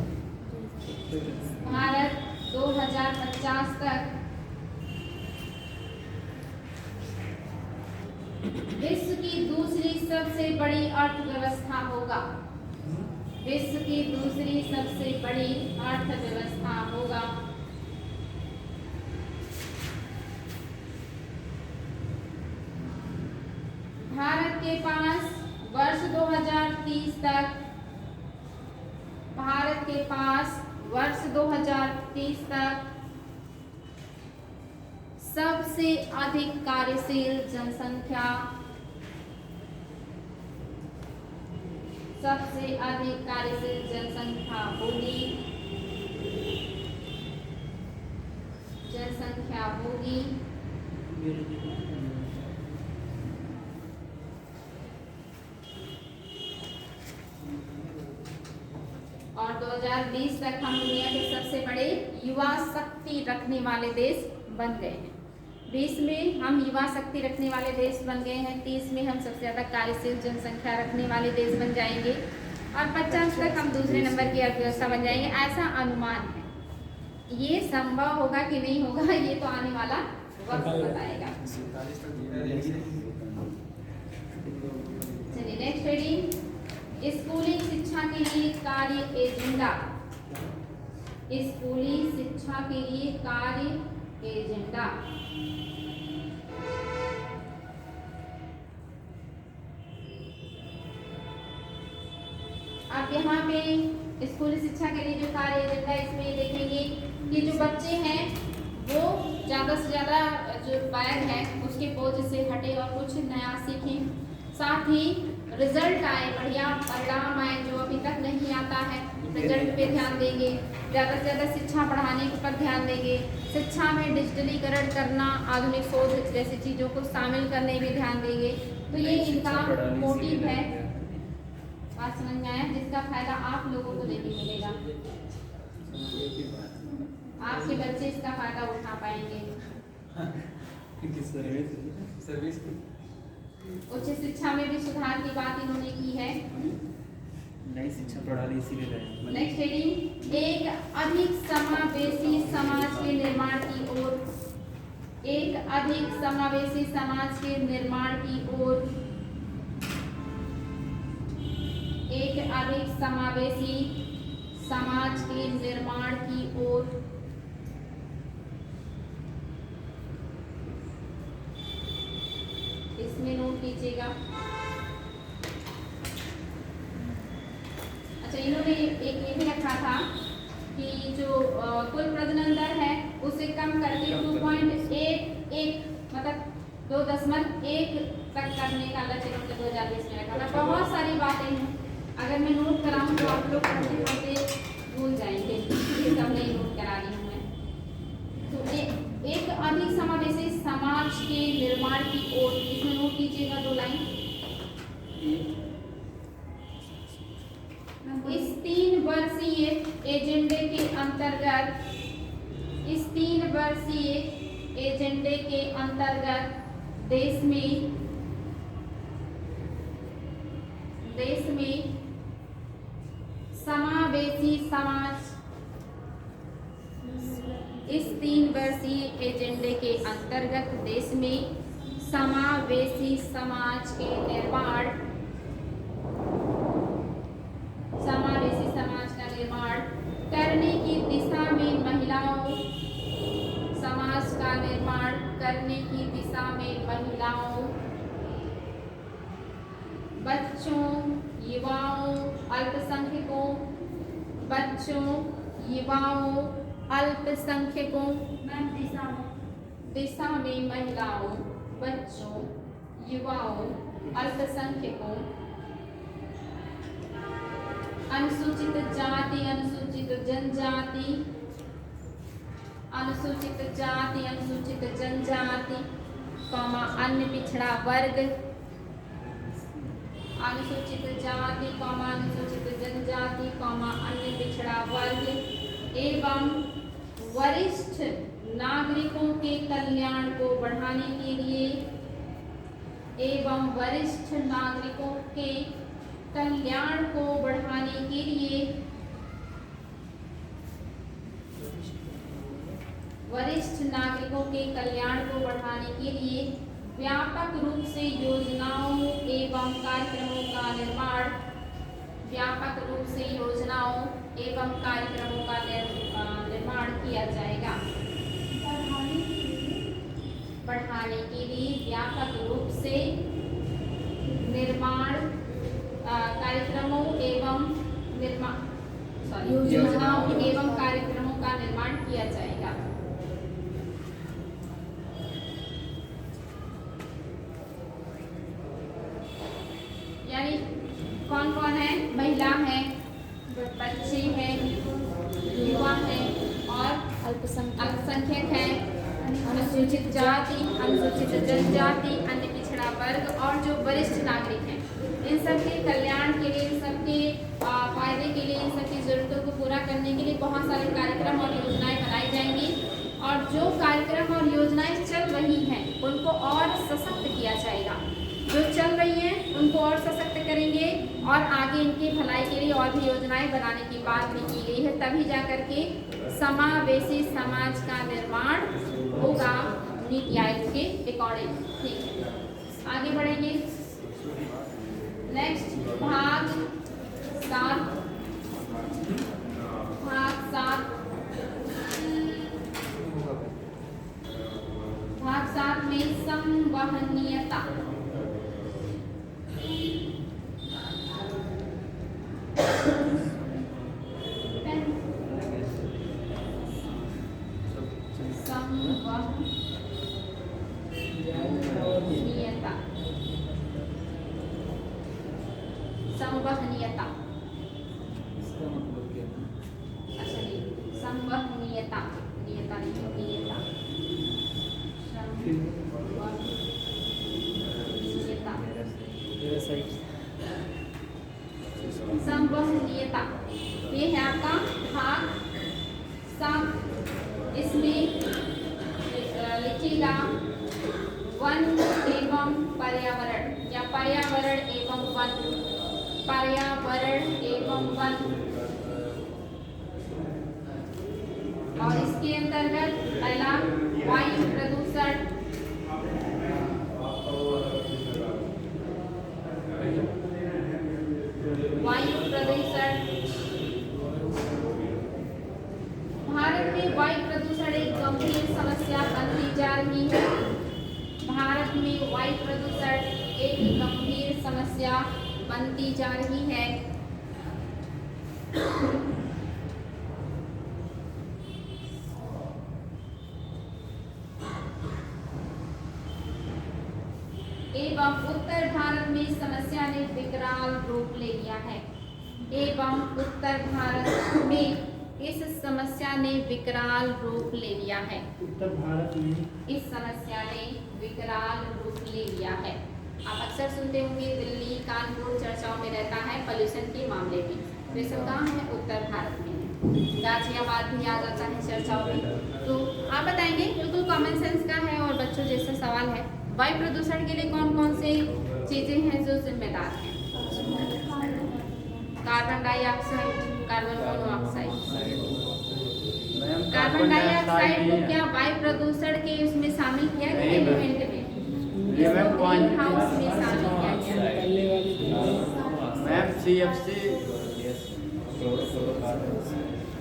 भारत 2050 तक विश्व की दूसरी सबसे बड़ी अर्थव्यवस्था होगा। विश्व की दूसरी सबसे बड़ी अर्थव्यवस्था होगा। भारत के पास वर्ष 2030 तक भारत के पास वर्ष 2030 तक सबसे अधिक कार्यशील जनसंख्या, सबसे अधिक कार्यशील जनसंख्या होगी, जनसंख्या होगी। और 2020 तक हम दुनिया के सबसे बड़े युवा शक्ति रखने वाले देश बन गए हैं। 20 में हम युवा शक्ति रखने वाले देश बन गए हैं। 30 में हम सबसे ज़्यादा कार्यशील जनसंख्या रखने वाले देश बन जाएंगे और 50 तक हम दूसरे नंबर की अर्थव्यवस्था बन जाएंगे, ऐसा अनुमान है। ये संभव होगा कि नहीं होगा ये तो आने वाला वक्त बताएगा। चलिए नेक्स्ट रीडिंग, स्कूली शिक्षा के लिए कार्य एजेंडा। स्कूली शिक्षा के लिए कार्य एजेंडा। आप यहाँ पे स्कूली शिक्षा के लिए जो कार्य एजेंडा इसमें ये देखेंगे कि जो बच्चे हैं वो ज़्यादा से ज़्यादा जो बैग है उसके बोझ से हटे और कुछ नया सीखें। साथ ही रिजल्ट आए, बढ़िया परिणाम आए, जो अभी तक नहीं आता है रिजल्ट पे ध्यान देंगे। ज़्यादा से ज़्यादा शिक्षा बढ़ाने पर ध्यान देंगे। शिक्षा में डिजिटलीकरण करना, आधुनिक सोच जैसी चीज़ों को शामिल करने में ध्यान देंगे। तो ये इनका मोटिव है। बात समझ में आया, जिसका फायदा आप लोगों को नहीं मिलेगा, आपके बच्चे इसका फायदा उठा पाएंगे। उच्च शिक्षा में भी सुधार की बात इन्होंने की है। नई शिक्षा प्रणाली इसीलिए लाए। नेक्स्ट हेडिंग, एक अधिक समावेशी समाज के निर्माण की ओर। एक अधिक समावेशी समाज के निर्माण की ओर। एक अधिक समावेशी समाज के निर्माण की ओर। इसमें नोट कीजिएगा। अच्छा, इन्होंने एक ये भी रखा था कि जो कुल प्रजनन दर है उसे कम करके 2.11 मतलब 2.1 तक करने का लक्ष्य इन्होंने 2020 में रखा था। बहुत सारी बातें हैं, अगर मैं नोट कराऊं तो आप लोग पढ़ते पढ़ते भूल जाएंगे, इसलिए सब नहीं नोट करा रही हूँ मैं। तो एक अधिक समावेशी समाज के निर्माण की ओर, इसमें नोट कीजिएगा 2 लाइन। इस 3 वर्षीय एजेंडे के अंतर्गत, इस 3 वर्षीय एजेंडे के अंतर्गत देश में समावेशी समाज, इस 3 वर्षीय एजेंडे के अंतर्गत देश में समावेशी समाज के निर्माण, समावेशी समाज का निर्माण करने की दिशा में महिलाओं, समाज का निर्माण करने की दिशा में महिलाओं, बच्चों, युवाओं, अल्पसंख्यकों, बच्चों, युवाओं, अल्पसंख्यकों, दिशा में महिलाओं, बच्चों, युवाओं, अल्पसंख्यकों, अनुसूचित जाति, अनुसूचित जनजाति, अनुसूचित जाति, अनुसूचित जनजाति, अन्य पिछड़ा वर्ग, अनुसूचित जाति, अनुसूचित जनजाति, अन्य पिछड़ा वर्ग, एवं वरिष्ठ नागरिकों के कल्याण को बढ़ाने के लिए एवं वरिष्ठ नागरिकों के कल्याण को बढ़ाने के लिए वरिष्ठ नागरिकों के कल्याण को बढ़ाने के लिए व्यापक रूप से योजनाओं एवं कार्यक्रमों का निर्माण व्यापक रूप से योजनाओं एवं कार्यक्रमों का निर्माण किया जाएगा। बढ़ाने के लिए व्यापक रूप से निर्माण कार्यक्रमों एवं योजनाओं एवं कार्यक्रमों का निर्माण किया जाएगा। यानी कौन कौन है? महिला है, बच्चे हैं, युवा है और अल्पसंख्यक है, अनुसूचित जाति, अनुसूचित जनजाति, अन्य पिछड़ा वर्ग और जो वरिष्ठ नागरिक हैं, इन सबके कल्याण के लिए, इन सबके फायदे के लिए, इन सबकी जरूरतों को पूरा करने के लिए बहुत सारे कार्यक्रम और योजनाएं बनाई जाएंगी। और जो कार्यक्रम और योजनाएं चल रही हैं उनको और सशक्त किया जाएगा। जो चल रही हैं उनको और सशक्त करेंगे और आगे इनकी भलाई के लिए और भी योजनाएं बनाने की बात भी की गई है। तभी जाकर के समावेशी समाज का निर्माण होगा नीति आयोग के अकॉर्डिंग। ठीक है, आगे बढ़ेंगे। नेक्स्ट भाग 7 में संवहनीयता। संवहनीयता इसका मतलब क्या है? अच्छा नहीं, संवहनीयता, नियता नहीं, नियता, संवहनीयता, ये है आपका भाग 7। इसमें लिखिएगा वन एवं पर्यावरण या पर्यावरण एवं वन, पर्यावरण एवं वन। और इसके अंतर्गत पहला वायु प्रदूषण, वायु प्रदूषण। भारत में वायु प्रदूषण एक गंभीर समस्या बनती जा रही है। भारत में वायु प्रदूषण एक गंभीर समस्या बनती जा रही है। एवं उत्तर भारत में समस्या ने विकराल रूप ले लिया है। एवं उत्तर भारत में इस समस्या ने विकराल रूप ले लिया है। उत्तर भारत में इस समस्या ने विकराल रूप ले लिया है। आप अक्सर सुनते होंगे दिल्ली, कानपुर चर्चाओं में रहता है पोल्यूशन के मामले में। तो ये सब कहाँ है? उत्तर भारत में है। गाजियाबाद भी आ जाता है चर्चाओं में। तो आप बताएंगे, बिल्कुल कॉमन सेंस का है और बच्चों जैसा सवाल है। वायु प्रदूषण के लिए कौन कौन से चीजें हैं जो जिम्मेदार हैं? Carbon dioxide, carbon monoxide. Carbon dioxide को क्या वायु प्रदूषण के उसमें शामिल किया गया एलिमेंट में? इसको ग्रीन हाउस में शामिल किया गया। मैम CFC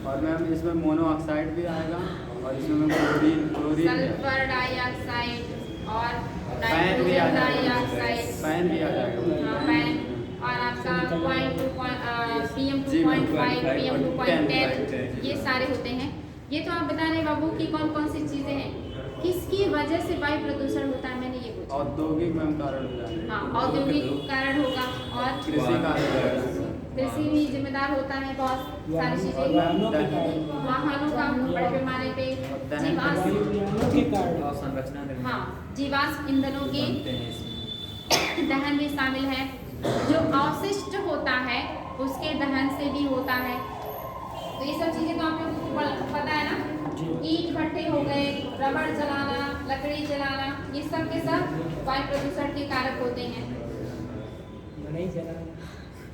और मैम इसमें मोनोऑक्साइड भी आएगा और इसमें क्लोरीन सल्फर डाइऑक्साइड और पैन भी आ नाइट्रोजन जाएगा। डाइऑक्साइड, पैन भी आ जाएगा। हाँ, पैन और आपका PM 2.5, PM 2.10 ये सारे होते हैं। ये तो आप बता रहे बाबू कि कौन कौन सी चीजें हैं, किसकी वजह से वायु प्रदूषण होता है? मैंने ये पूछा। औद्योगिक मैम कारण हो जाएगा। हाँ, औद्योगिक कारण होगा और कृषि कारण, कृषि भी जिम्मेदार होता है। बहुत सारी चीजें, वाहनों का बड़े पैमाने पे जीवाश्म, और संरचना निर्माण हाँ, जीवाश्म ईंधनों के बनते हैं इसमें। दहन भी शामिल है। जो अवशिष्ट होता है उसके दहन से भी होता है। तो ये सब चीजें तो आप लोगों को पता है ना, ईंट भट्टे हो गए, रबड़ जलाना, लकड़ी जलाना, ये सब के सब वायु प्रदूषण के कारक होते हैं। नहीं चला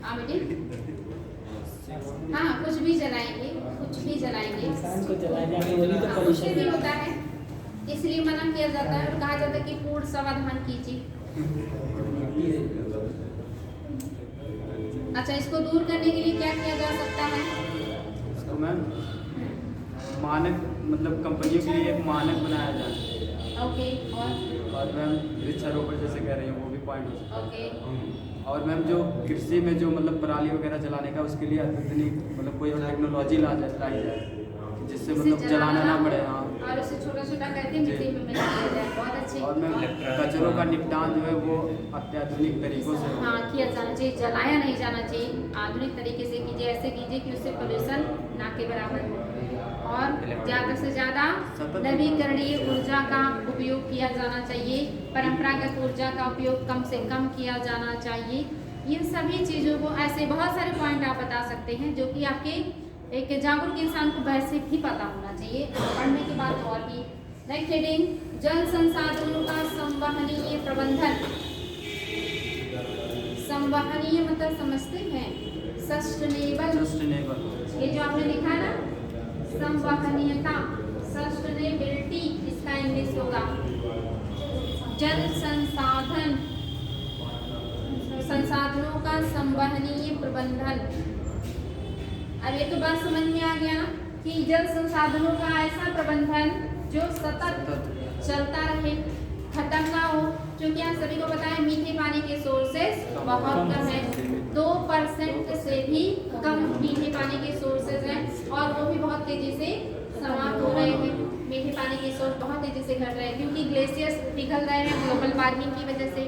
हाँ बेटी, हाँ कुछ भी जलाएंगे, कुछ भी जलाएंगे, इंसान को जलाने में वही तो हाँ, उससे भी परेशानी होता है, इसलिए मना किया जाता है और कहा जाता है कि पूर्ण सावधान कीजिए। अच्छा, इसको दूर करने के लिए क्या किया जा सकता है? इसको मैम मानक मतलब कंपनियों के लिए एक मानक बनाया जाए। ओके, और मैम वृक्षारोपण जैसे कह रही हूँ वो भी पॉइंट हो सकता ओके, है। और मैम जो कृषि में जो मतलब पराली वगैरह जलाने का उसके लिए अत्याधुनिक मतलब कोई और टेक्नोलॉजी लाई जाए जिससे मतलब जलाना ना पड़े। हाँ, और उसे छोटा छोटा करके मिट्टी में मिला दिया जाए, बहुत अच्छे। और मैम कचरों का निपटान जो है वो अत्याधुनिक तरीकों से हो। हाँ किया जाना चाहिए, जलाया नहीं जाना चाहिए, आधुनिक तरीके से कीजिए, ऐसे कीजिए कि उससे पोल्यूशन ना के बराबर हो। और ज़्यादा से ज़्यादा नवीकरणीय ऊर्जा का उपयोग किया जाना चाहिए, परंपरागत ऊर्जा का उपयोग कम से कम किया जाना चाहिए। इन सभी चीज़ों को ऐसे बहुत सारे पॉइंट आप बता सकते हैं जो कि आपके एक जागरूक इंसान को वैसे भी पता होना चाहिए, पढ़ने के बाद और भी। नेक्स्ट हेडिंग, जल संसाधनों का संवहनीय प्रबंधन। संवहनीय मतलब समझते हैं, सस्टेनेबल, ये जो आपने लिखा है ना, संवहनीयता, सस्टेनेबिलिटी इसका इंग्लिश होगा। जल संसाधनों का संवहनीय प्रबंधन। अब ये तो बात समझ में आ गया ना कि जल संसाधनों का ऐसा प्रबंधन जो सतत चलता रहे, खत्म ना हो, क्योंकि आप सभी को पता है मीठे पानी के सोर्सेस बहुत कम है, 2% से भी कम मीठे पानी के सोर्सेज हैं और वो भी बहुत तेजी से समाप्त हो रहे हैं। मीठे पानी के सोर्स बहुत तेजी से घट रहे हैं क्योंकि ग्लेशियर्स पिघल रहे हैं ग्लोबल वार्मिंग की वजह से,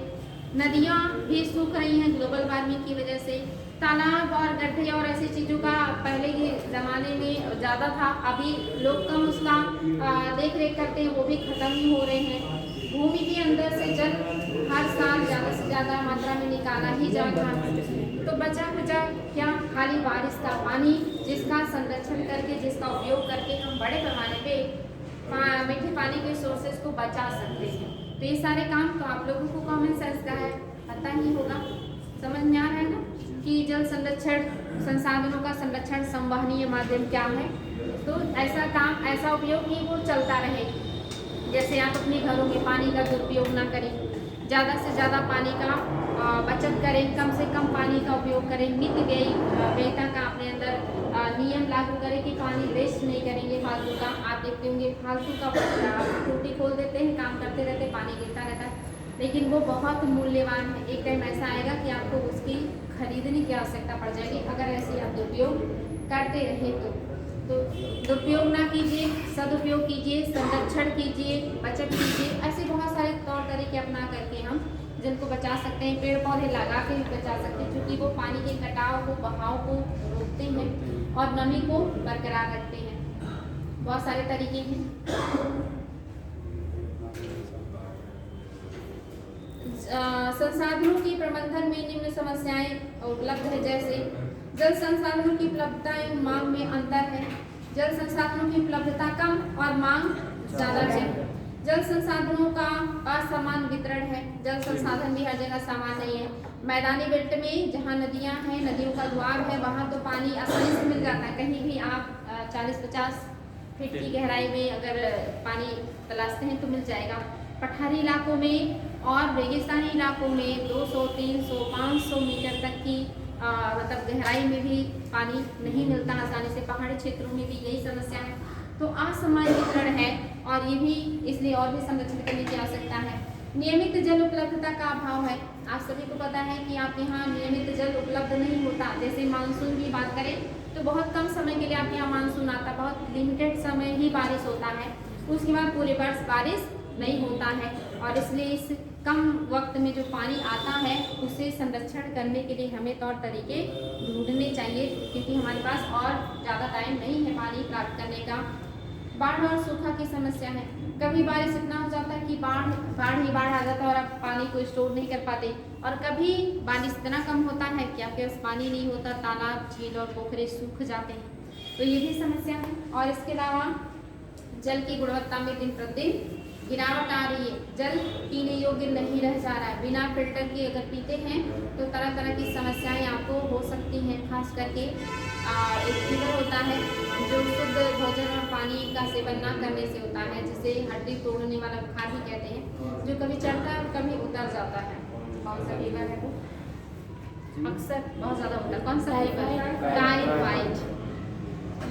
नदियाँ भी सूख रही हैं ग्लोबल वार्मिंग की वजह से, तालाब और गड्ढे और ऐसी चीज़ों का पहले के ज़माने में ज़्यादा था, अभी लोग कम उसका देख रेख करते हैं, वो भी ख़त्म ही हो रहे हैं। भूमि के अंदर से जल हर साल ज़्यादा से ज़्यादा मात्रा में निकाला ही जा रहा है, तो बचा बचा क्या, खाली बारिश का पानी जिसका संरक्षण करके, जिसका उपयोग करके हम बड़े पैमाने पे मीठे पानी के सोर्सेज को बचा सकते हैं। तो ये सारे काम तो आप लोगों को कॉमन सेंस का है, पता ही होगा, समझ में आ रहा है ना कि जल संरक्षण, संसाधनों का संरक्षण, संवहनीय माध्यम क्या है। तो ऐसा काम, ऐसा उपयोग ही वो चलता रहे। जैसे आप अपने घरों में पानी का दुरुपयोग ना करें, ज़्यादा से ज़्यादा पानी का बचत करें, कम से कम पानी का उपयोग करें, नित्य व्ययिता का अपने अंदर नियम लागू करें कि पानी वेस्ट नहीं करेंगे फालतू का। आप देखते होंगे फालतू का टूटी खोल देते हैं, काम करते रहते, पानी गिरता रहता है, लेकिन वो बहुत मूल्यवान है। एक टाइम ऐसा आएगा कि आपको उसकी खरीदने की आवश्यकता पड़ जाएगी अगर ऐसे आप दुरुपयोग करते रहे तो दुरुपयोग ना कीजिए, सदुपयोग कीजिए, संरक्षण कीजिए, बचत कीजिए। ऐसे बहुत सारे तौर तरीके अपना करके हम जल को बचा सकते हैं, पेड़ पौधे लगा के भी बचा सकते हैं, क्योंकि वो पानी के कटाव को, बहाव को रोकते हैं और नमी को बरकरार रखते हैं। बहुत सारे तरीके हैं। संसाधनों के प्रबंधन में निम्न समस्याएं उपलब्ध है, जैसे जल संसाधनों की उपलब्धता एवं मांग में अंतर है। जल संसाधनों की उपलब्धता कम और मांग ज़्यादा है। जल संसाधनों का असमान वितरण है। जल संसाधन भी हर जगह समान नहीं है। मैदानी बेल्ट में जहाँ नदियाँ हैं, नदियों का द्वार है, वहाँ तो पानी आसानी से मिल जाता है। कहीं भी आप 40-50 फीट की गहराई में अगर पानी तलाशते हैं तो मिल जाएगा। पठारी इलाकों में और रेगिस्तानी इलाकों में 200, 300, 500 मीटर तक की मतलब गहराई में भी पानी नहीं मिलता आसानी से। पहाड़ी क्षेत्रों में भी यही समस्या है। तो असमान वितरण है और ये भी इसलिए और भी संरक्षण करने की आवश्यकता है। नियमित जल उपलब्धता का अभाव है। आप सभी को पता है कि आपके यहाँ नियमित जल उपलब्ध नहीं होता। जैसे मानसून की बात करें तो बहुत कम समय के लिए आपके यहाँ मानसून आता, बहुत लिमिटेड समय ही बारिश होता है, उसके बाद पूरे वर्ष बारिश नहीं होता है। और इसलिए इस कम वक्त में जो पानी आता है उसे संरक्षण करने के लिए हमें तौर तरीके ढूंढने चाहिए, क्योंकि हमारे पास और ज़्यादा टाइम नहीं है पानी प्राप्त करने का। बाढ़ और सूखा की समस्या है। कभी बारिश इतना हो जाता है कि बाढ़ आ जाता है और आप पानी को स्टोर नहीं कर पाते, और कभी बारिश इतना कम होता है कि आपके पास पानी नहीं होता, तालाब, झील और पोखरे सूख जाते हैं। तो ये भी समस्या है। और इसके अलावा जल की गुणवत्ता में दिन प्रतिदिन गिरावट आ रही है, जल पीने योग्य नहीं रह जा रहा है। बिना फिल्टर के अगर पीते हैं तो तरह तरह की समस्याएं आपको हो सकती हैं। खास करके एक फीवर होता है जो शुद्ध भोजन और पानी का सेवन न करने से होता है, जिसे हड्डी तोड़ने वाला बुखार भी कहते हैं, जो कभी चढ़ता है और कभी उतर जाता है। कौन सा फीवर है वो? अक्सर बहुत ज़्यादा होता है। कौन सा फीवर? टाइफाइड।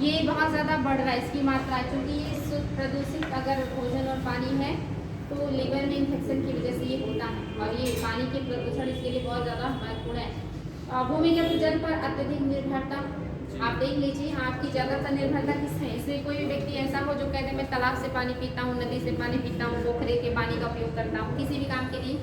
ये बहुत ज़्यादा बढ़ रहा है इसकी मात्रा, क्योंकि ये शुद्ध प्रदूषित अगर भोजन और पानी है तो लीवर में इन्फेक्शन की वजह से ये होता है। और ये पानी के प्रदूषण इसके लिए बहुत ज़्यादा महत्वपूर्ण है। भूमिगत जल पर अत्यधिक निर्भरता, आप देख लीजिए आपकी ज़्यादातर निर्भरता किस है। इसलिए कोई भी व्यक्ति ऐसा हो जो कहते हैं मैं तालाब से पानी पीता हूँ, नदी से पानी पीता हूँ, पोखरे के पानी का उपयोग करता हूँ, किसी भी काम के लिए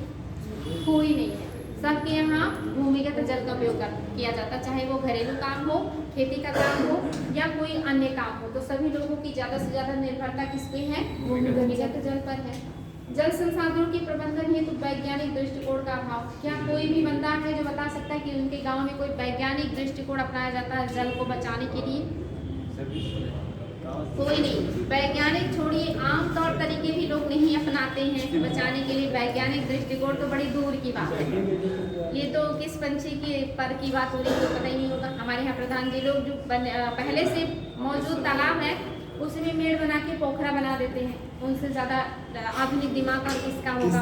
कोई नहीं है। सबके यहाँ भूमिगत जल का उपयोग किया जाता है, चाहे वो घरेलू काम हो, खेती का काम हो या कोई अन्य काम हो। तो सभी लोगों की ज़्यादा से ज़्यादा निर्भरता किस पे है? भूमिगत जल पर है। जल संसाधनों की प्रबंधन हेतु वैज्ञानिक दृष्टिकोण का अभाव। क्या कोई भी बंदा है जो बता सकता है कि उनके गांव में कोई वैज्ञानिक दृष्टिकोण अपनाया जाता है जल को बचाने के लिए? कोई नहीं। वैज्ञानिक छोड़िए, आमतौर तरीके भी लोग नहीं अपनाते हैं बचाने के लिए। वैज्ञानिक दृष्टिकोण तो बड़ी दूर की बात है। ये तो किस पंछी के पर की बात हो रही है तो पता ही नहीं होगा। हमारे यहाँ प्रधान जी लोग जो पहले से मौजूद तालाब है उसमें मेड़ बना के पोखरा बना देते हैं। उनसे ज़्यादा आधुनिक दिमाग और किसका होगा?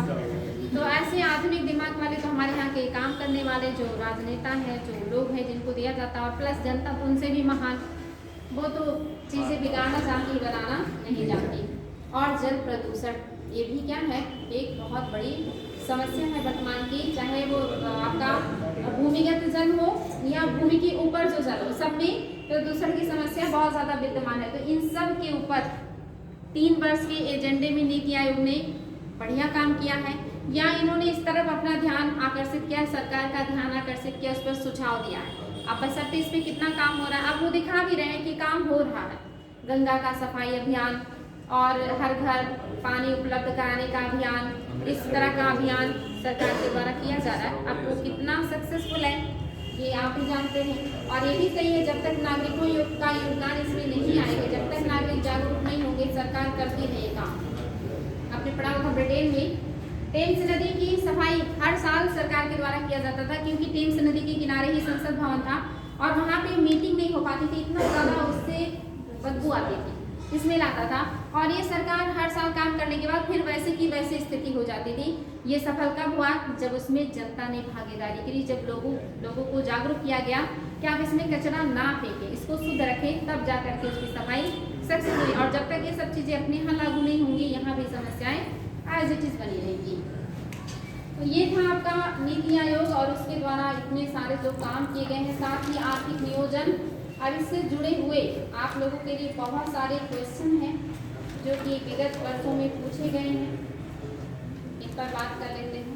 तो ऐसे आधुनिक दिमाग वाले तो हमारे यहाँ के काम करने वाले जो राजनेता हैं, जो लोग हैं जिनको दिया जाता है, और प्लस जनता तो उनसे भी महान, वो तो चीज़ें बिगाड़ना चाहती, बनाना नहीं जानती। और जल प्रदूषण ये भी क्या है? एक बहुत बड़ी समस्या है वर्तमान की। चाहे वो आपका भूमिगत जल हो या भूमि के ऊपर जो जल हो, सब में प्रदूषण की समस्या बहुत ज़्यादा विद्यमान है। तो इन सब के ऊपर 3 वर्ष के एजेंडे में नीति आयोग ने बढ़िया काम किया है, या इन्होंने इस तरफ अपना ध्यान आकर्षित किया है, सरकार का ध्यान आकर्षित किया, उस पर सुझाव दिया है। अब बशर्ते इस पर कितना काम हो रहा है, अब वो दिखा भी रहे हैं कि काम हो रहा है। गंगा का सफाई अभियान और हर घर पानी उपलब्ध कराने का अभियान, इस तरह का अभियान सरकार के द्वारा किया जा रहा है। अब वो कितना सक्सेसफुल है ये आप ही जानते हैं। और ये भी सही है, जब तक नागरिकों का योगदान इसमें नहीं आएगा, जब तक नागरिक जागरूक नहीं होंगे, सरकार करती है ये काम। आपने पढ़ा होगा ब्रिटेन में टेम्स नदी की सफाई हर साल सरकार के द्वारा किया जाता था, क्योंकि टेम्स नदी के किनारे ही संसद भवन था और वहाँ पे मीटिंग नहीं हो पाती थी, इतना ज़्यादा उससे बदबू आती थी, स्मेल आता था। और ये सरकार हर साल काम करने के बाद फिर वैसे की वैसे स्थिति हो जाती थी। ये सफल कब हुआ? जब उसमें जनता ने भागीदारी करी, जब लोगों को जागरूक किया गया कि आप इसमें कचरा ना फेंकें, इसको शुद्ध रखें, तब जा करके उसकी सफाई सक्सेस हुई। और जब तक ये सब चीज़ें अपने यहाँ लागू नहीं होंगी, यहाँ भी समस्याएँ एज इट इज़ बनी रहेगी। तो ये था आपका नीति आयोग और उसके द्वारा इतने सारे जो काम किए गए हैं, साथ ही आर्थिक नियोजन। अब इससे जुड़े हुए आप लोगों के लिए बहुत सारे क्वेश्चन हैं जो कि विगत वर्षों में पूछे गए हैं, इन पर बात कर लेते हैं।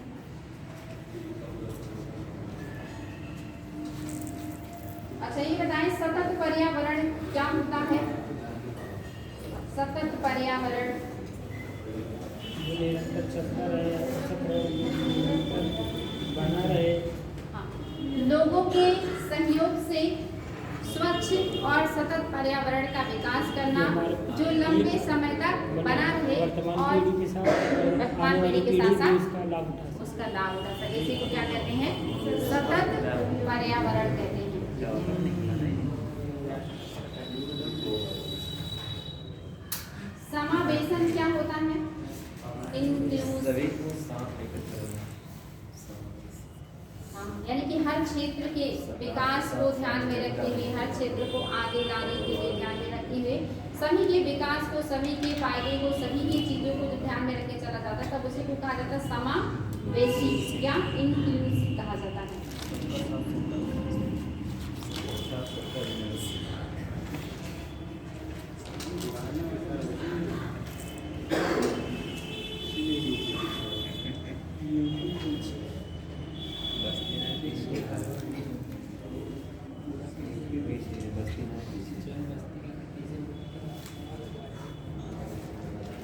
अच्छा ये बताएं, सतत पर्यावरण क्या होता है? सतत पर्यावरण बना रहे, लोगों के सहयोग से स्वच्छ और सतत पर्यावरण का विकास करना, जो लंबे समय तक बना रहे और वर्तमान पीढ़ी के साथ साथ उसका लाभ उठा सके। इसी को क्या कहते हैं? सतत पर्यावरण कहते हैं। समावेशन क्या होता है? यानी कि हर क्षेत्र के विकास को ध्यान में रखते हुए, हर क्षेत्र को आगे लाने के लिए ध्यान में रखते हुए, सभी के विकास को, सभी के फायदे को, सभी की चीज़ों को जो ध्यान में रखे चला जाता है, तब उसी को कहा जाता है समावेशी या इंक्लूसिव कहा जाता है।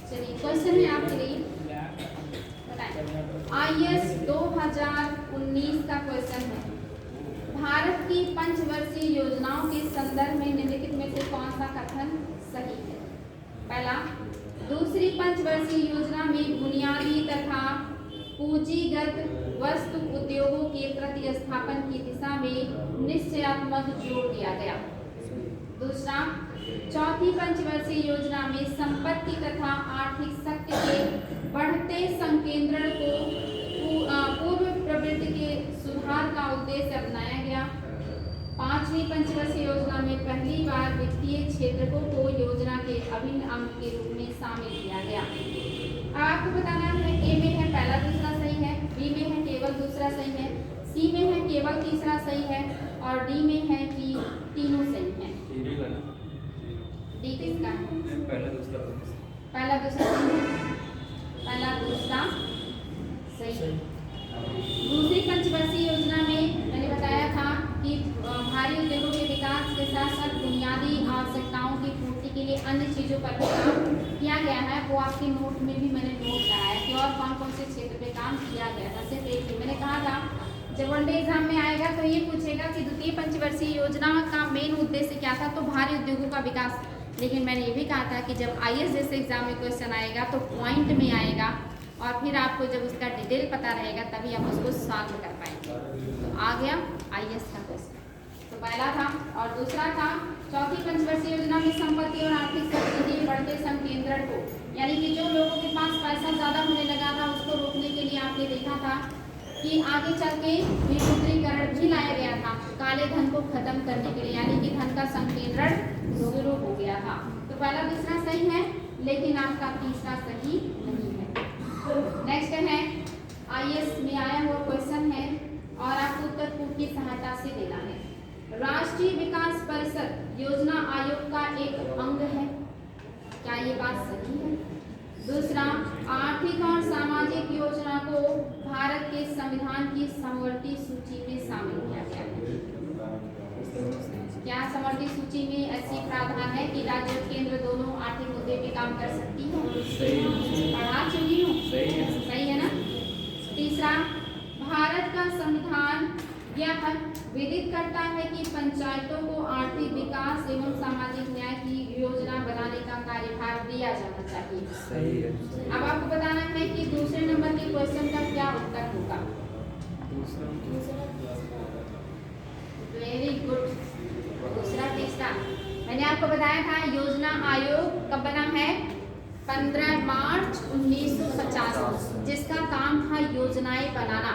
चलिए क्वेश्चन है आपके लिए, IAS 2019 का क्वेश्चन है। भारत की पंचवर्षीय योजनाओं के संदर्भ में निम्नलिखित में से कौन सा सा कथन सही है? पहला, दूसरी पंचवर्षीय योजना में बुनियादी तथा पूंजीगत वस्तु उद्योगों के प्रतिस्थापन की दिशा में निश्चयात्मक जोर दिया गया। दूसरा, चौथी पंचवर्षीय योजना में संपत्ति तथा आर्थिक शक्ति के बढ़ते संकेंद्रण को पूर्व प्रवृत्ति के सुधार का उद्देश्य अपनाया गया। पांचवी पंचवर्षीय योजना में पहली बार वित्तीय क्षेत्र को योजना के अभिन्न अंग के रूप में शामिल किया गया। अब आपको बताना है, ए में है पहला दूसरा सही है, बी में है केवल दूसरा सही है, सी में है केवल तीसरा सही है और डी में है कि तीनों सही है। डी किसका है? पहला दूसरा पहला दूसरा सही है, पहला दूसरा सही है। दूसरी पंचवर्षीय योजना में मैंने बताया था कि भारी उद्योगों के विकास के साथ साथ बुनियादी आवश्यकताओं की पूर्ति के लिए अन्य चीजों पर भी काम किया गया है। वो आपके नोट में भी मैंने नोट कराया कि और कौन कौन से क्षेत्र पे काम किया गया था। सिर्फ एक ही मैंने कहा था, जब वनडे एग्जाम में आएगा तो ये पूछेगा कि द्वितीय पंचवर्षीय योजना का मेन उद्देश्य क्या था, तो भारी उद्योगों का विकास। लेकिन मैंने ये भी कहा था कि जब IAS जैसे एग्जाम में क्वेश्चन आएगा तो पॉइंट में आएगा और फिर आपको जब उसका डिटेल पता रहेगा तभी आप उसको सॉल्व कर पाएंगे। तो आ गया IAS का क्वेश्चन। तो पहला था और दूसरा था चौथी पंचवर्षीय योजना में संपत्ति और आर्थिक शक्ति के बढ़ते संकेंद्रण को, यानी कि जो लोगों के पास पैसा ज्यादा होने लगा था उसको रोकने के लिए आपने देखा था कि आगे चल के विमुद्रीकरण भी लाया गया था काले धन को खत्म करने के लिए, यानी कि धन का संकेंद्रण शुरू हो गया था। तो पहला दूसरा सही है, लेकिन आपका तीसरा सही नहीं है। नेक्स्ट है IAS में आया हुआ क्वेश्चन है और आपको उत्तर पूर्व की सहायता से देना है। राष्ट्रीय विकास परिषद योजना आयोग का एक अंग है, क्या ये बात सही है? दूसरा, आर्थिक और सामाजिक योजना को भारत के संविधान की समवर्ती सूची में शामिल किया गया है। क्या समवर्ती सूची में ऐसी प्रावधान है कि राज्य और केंद्र दोनों आर्थिक मुद्दे पे काम कर सकती है? पढ़ा चुकी हूँ, सही है ना? तीसरा, भारत का संविधान यह विदित करता है कि पंचायतों को आर्थिक विकास एवं सामाजिक न्याय की योजना बनाने का कार्यभार दिया जाना चाहिए। सही है। अब आपको बताना है कि दूसरे नंबर के क्वेश्चन का क्या उत्तर होगा। Very good. दूसरा तीसरा मैंने आपको बताया था योजना आयोग कब बना है? 15 मार्च 1950, जिसका काम था योजनाएं बनाना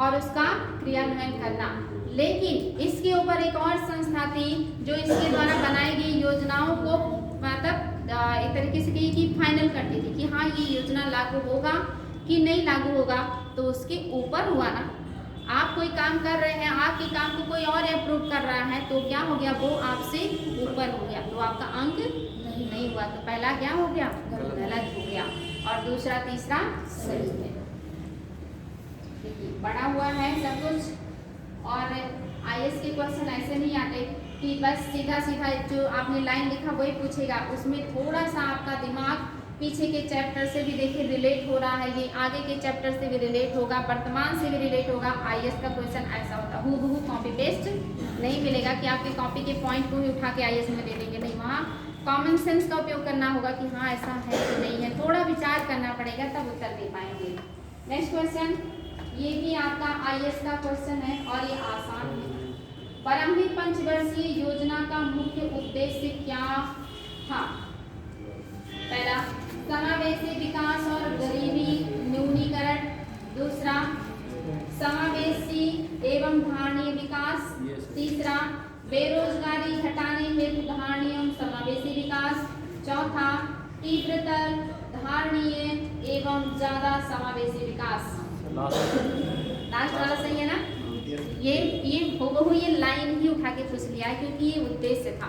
और उसका क्रियान्वयन करना। लेकिन इसके ऊपर एक और संस्था थी जो इसके द्वारा बनाई गई योजनाओं को मतलब एक तरीके से कि फाइनल करती थी कि हाँ ये योजना लागू होगा कि नहीं लागू होगा। तो उसके ऊपर हुआ ना, आप कोई काम कर रहे हैं, आपके काम को कोई और अप्रूव कर रहा है तो क्या हो गया, वो आपसे ऊपर हो गया, तो आपका अंक नहीं हुआ। तो पहला क्या हो गया, गलत हो गया और दूसरा तीसरा सही है। देखिए बड़ा हुआ है सब कुछ। और IAS के क्वेश्चन ऐसे नहीं आते कि बस सीधा सीधा जो आपने लाइन लिखा वही पूछेगा, उसमें थोड़ा सा आपका दिमाग पीछे के चैप्टर से भी देखिए रिलेट हो रहा है, ये आगे के चैप्टर से भी रिलेट होगा, वर्तमान से भी रिलेट होगा। IAS का क्वेश्चन ऐसा होता है, हूबहू कॉपी पेस्ट नहीं मिलेगा कि आपके कॉपी के पॉइंट को ही उठा के IAS में दे देंगे, नहीं, वहाँ कॉमन सेंस का उपयोग करना होगा कि हाँ ऐसा है कि नहीं है, थोड़ा विचार करना पड़ेगा तब उत्तर दे पाएंगे। नेक्स्ट क्वेश्चन, ये भी आपका IAS का क्वेश्चन है और ये आसान है। प्रारंभिक पंचवर्षीय योजना का मुख्य उद्देश्य क्या था? पहला, समावेशी विकास और गरीबी न्यूनीकरण। दूसरा, समावेशी एवं धारणीय विकास। तीसरा, बेरोजगारी हटाने हेतु धारणीय एवं समावेशी विकास। चौथा, तीव्रतर धारणीय एवं ज्यादा समावेशी विकास। लास्ट वाला सही है ना? ये हूबहू ये लाइन ही उठा के पूछ लिया है क्योंकि ये उद्देश्य था।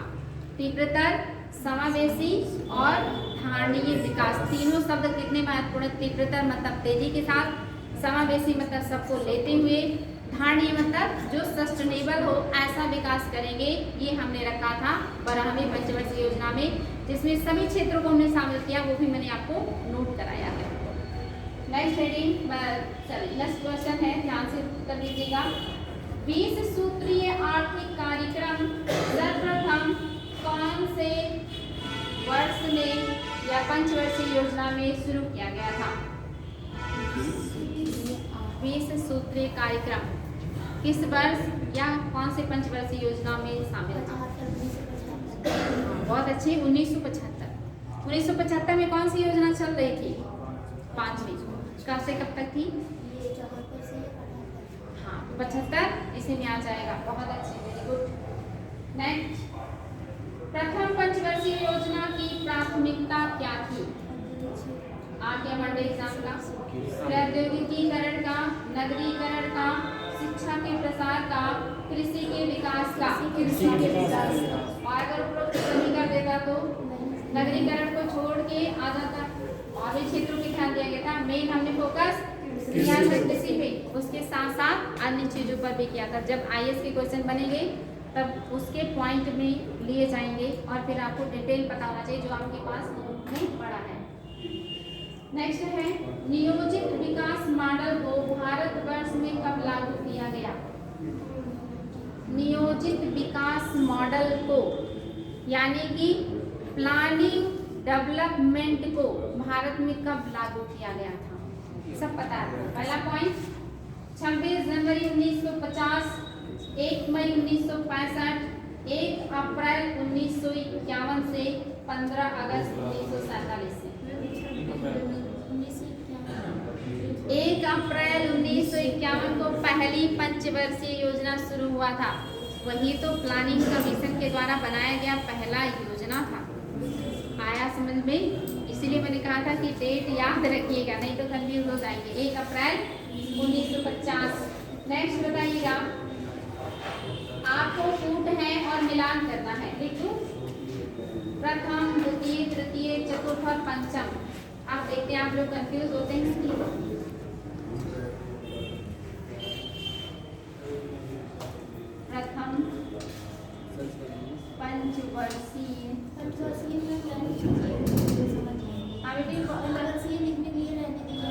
तीव्रतर, समावेशी और धारणीय विकास, तीनों शब्द कितने महत्वपूर्ण? तीव्रतर मतलब तेजी के साथ, समावेशी मतलब सबको लेते हुए, धारणीय मतलब जो सस्टेनेबल हो ऐसा विकास करेंगे। ये हमने रखा था 12वीं पंचवर्षीय योजना में, जिसमें सभी क्षेत्रों को हमने शामिल किया, वो भी मैंने आपको नोट कराया है। नेक्स्ट हेडिंग, नेक्स्ट क्वेश्चन है, ध्यान से उत्तर दीजिएगा। 20 सूत्रीय आर्थिक कार्यक्रम सर्वप्रथम कौन से पंचवर्षीय योजना में शुरू किया गया था? 20 सूत्रीय कार्यक्रम किस वर्ष या कौन से पंचवर्षीय योजना में शामिल था? बहुत अच्छे, 1975। 1975 में कौन सी योजना चल रही थी? 5वीं। कब से कब तक थी? हाँ, 75 इसी में आ जाएगा। बहुत अच्छे, वेरी गुड। नेक्स्ट, प्रथम पंचवर्षीय योजना की प्राथमिकता क्या थी? आ गया मंडे एग्जाम का। प्रौद्योगिकीकरण का, नगरीकरण का, शिक्षा के प्रसार का, कृषि के विकास का। कृषि के विकास का। और अगर उपरोक्त नहीं कर देता तो नगरीकरण को छोड़ के आ जाता और भी क्षेत्रों पे ध्यान दिया गया था। मेन हमने फोकस किया था कृषि पे, उसके साथ साथ अन्य चीजों पर भी किया था। जब आईएएस के क्वेश्चन बनेंगे तब उसके पॉइंट में लिए जाएंगे और फिर आपको डिटेल पता होना चाहिए जो आपके पास नोट में पड़ा है। नेक्स्ट है, नियोजित विकास मॉडल को भारतवर्ष में कब लागू किया गया? नियोजित विकास मॉडल को यानी कि प्लानिंग डेवलपमेंट को भारत में कब लागू किया गया था? सब पता है। पहला पॉइंट 26 जनवरी 1950, 1 मई 1965, 1 अप्रैल 1951 से 15 अगस्त 1947 से। 1 अप्रैल 1951 को पहली पंचवर्षीय योजना शुरू हुआ था। वही तो प्लानिंग कमीशन के द्वारा बनाया गया पहला योजना था। आया समझ में? इसीलिए मैंने कहा था कि डेट याद रखिएगा, नहीं तो कंफ्यूज हो जाएंगे। 1 अप्रैल 1950। नेक्स्ट बताइएगा, आपको कूट है और मिलान करना है। लिखो प्रथम, द्वितीय, तृतीय, चतुर्थ और पंचम। आप देखते हैं आप लोग कंफ्यूज होते हैं कि प्रथम पंचवर्षीय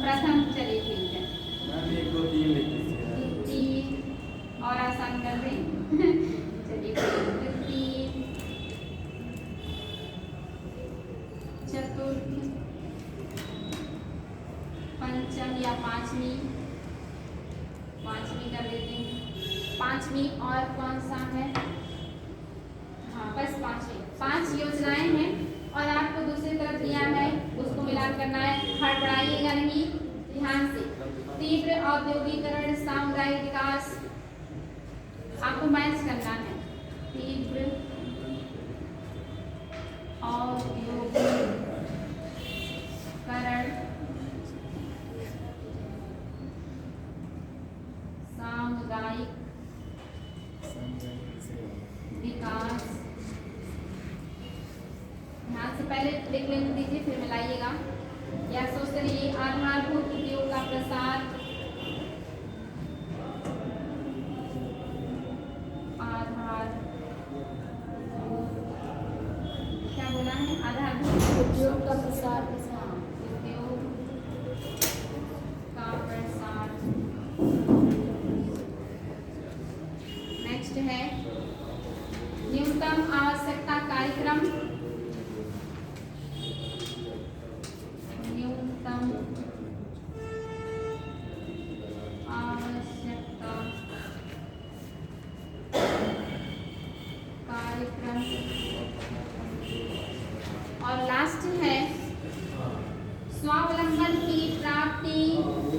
प्रथम, चलिए ठीक है। मैम 1 2 3 लिख दीजिए। द्वितीय और आसान कर दें। चलिए, तृतीय, चतुर्थ, पंचम या पांचवी कर देते हैं। पांचवी और कौन सा है? हाँ, बस पांचवी। 5 योजनाएं हैं और आपको दूसरी तरफ दिया है, उसको मिलान करना है। हड़बड़ाइएगा नहीं, ध्यान से। तीव्र औद्योगिकरण, सामुदायिक विकास, आपको मैच करना है। तीव्र औद्योगिकरण, सामुदायिक विकास। ध्यान से पहले लिख लेने दीजिए, फिर मिलाइएगा या सोचते रहिए। आधारभूत उद्योग का प्रसार, क्या बोला है? आधारभूत उद्योग का प्रसार। उद्योग का प्रसार। नेक्स्ट है न्यूनतम आवश्यकता कार्यक्रम। न्यूनतम आवश्यकता कार्यक्रम। और लास्ट है स्वावलंबन की प्राप्ति,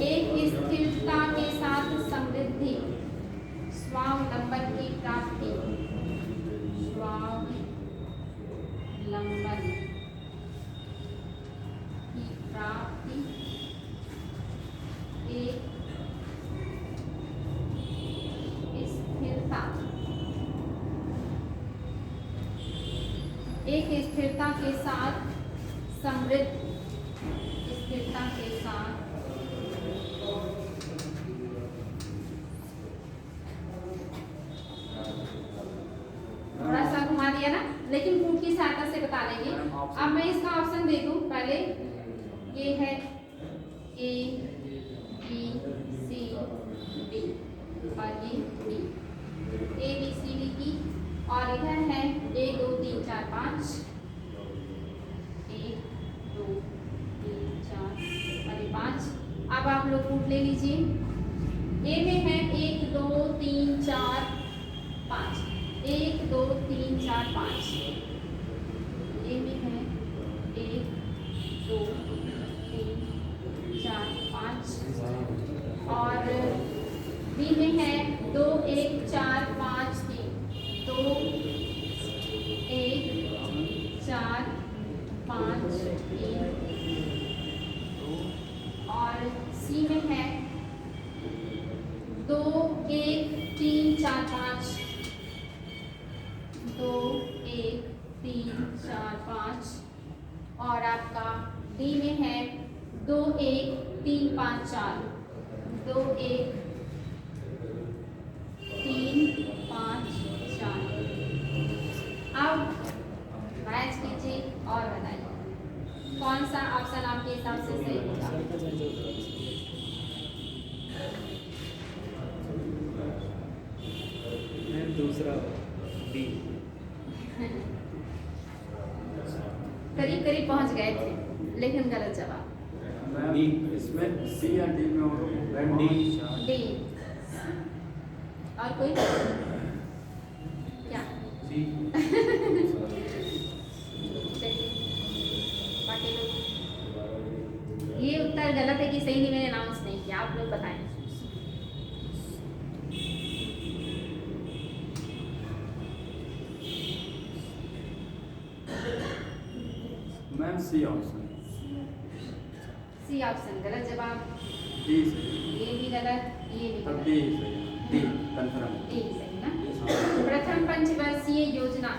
एक स्थिरता के साथ समृद्धि। स्वावलंबन की प्राप्ति, स्वावलंबन की प्राप्ति, एक स्थिरता, एक स्थिरता के साथ समृद्ध, स्थिरता के साथ थोड़ा सा घुमा दिया ना, लेकिन कूट की सहायता से बता देंगे। अब मैं इसका ऑप्शन दे दूं। पहले ये है A, B, C, D और ये D। A, B, C, D की, और इधर है 1 2 3 4 5, 1 2 ले लीजिए। ए में है 1 2 3 4 5, 1 2 3 4 5। ए में है 1 2 3 4 5 और बी में है 2 1 4 5 3, 2 1 4 5 3 और सी में है 2 1 3 4 5, 2 1 3 4 5 और आपका डी में है 2 1 3 5 4, 2 1 3 5 4। अब मैच कीजिए और बताइए कौन सा ऑप्शन आपके हिसाब से सही होगा। मैम दूसरा बी। करीब करीब पहुंच गए थे लेकिन गलत जवाब। मैम इसमें सी या डी में हो? डी। डी। और कोई क्या? सी। चलिए बाकी लोग ये उत्तर गलत है कि सही नहीं, मैंने अनाउंस नहीं किया, आप लोग बताएं। Ma'am C option. C option गलत जवाब। डी सही। ये भी गलत, ये भी तब गलत। डी सही। D confirm. डी सही ना। प्रथम पंचवर्षीय योजना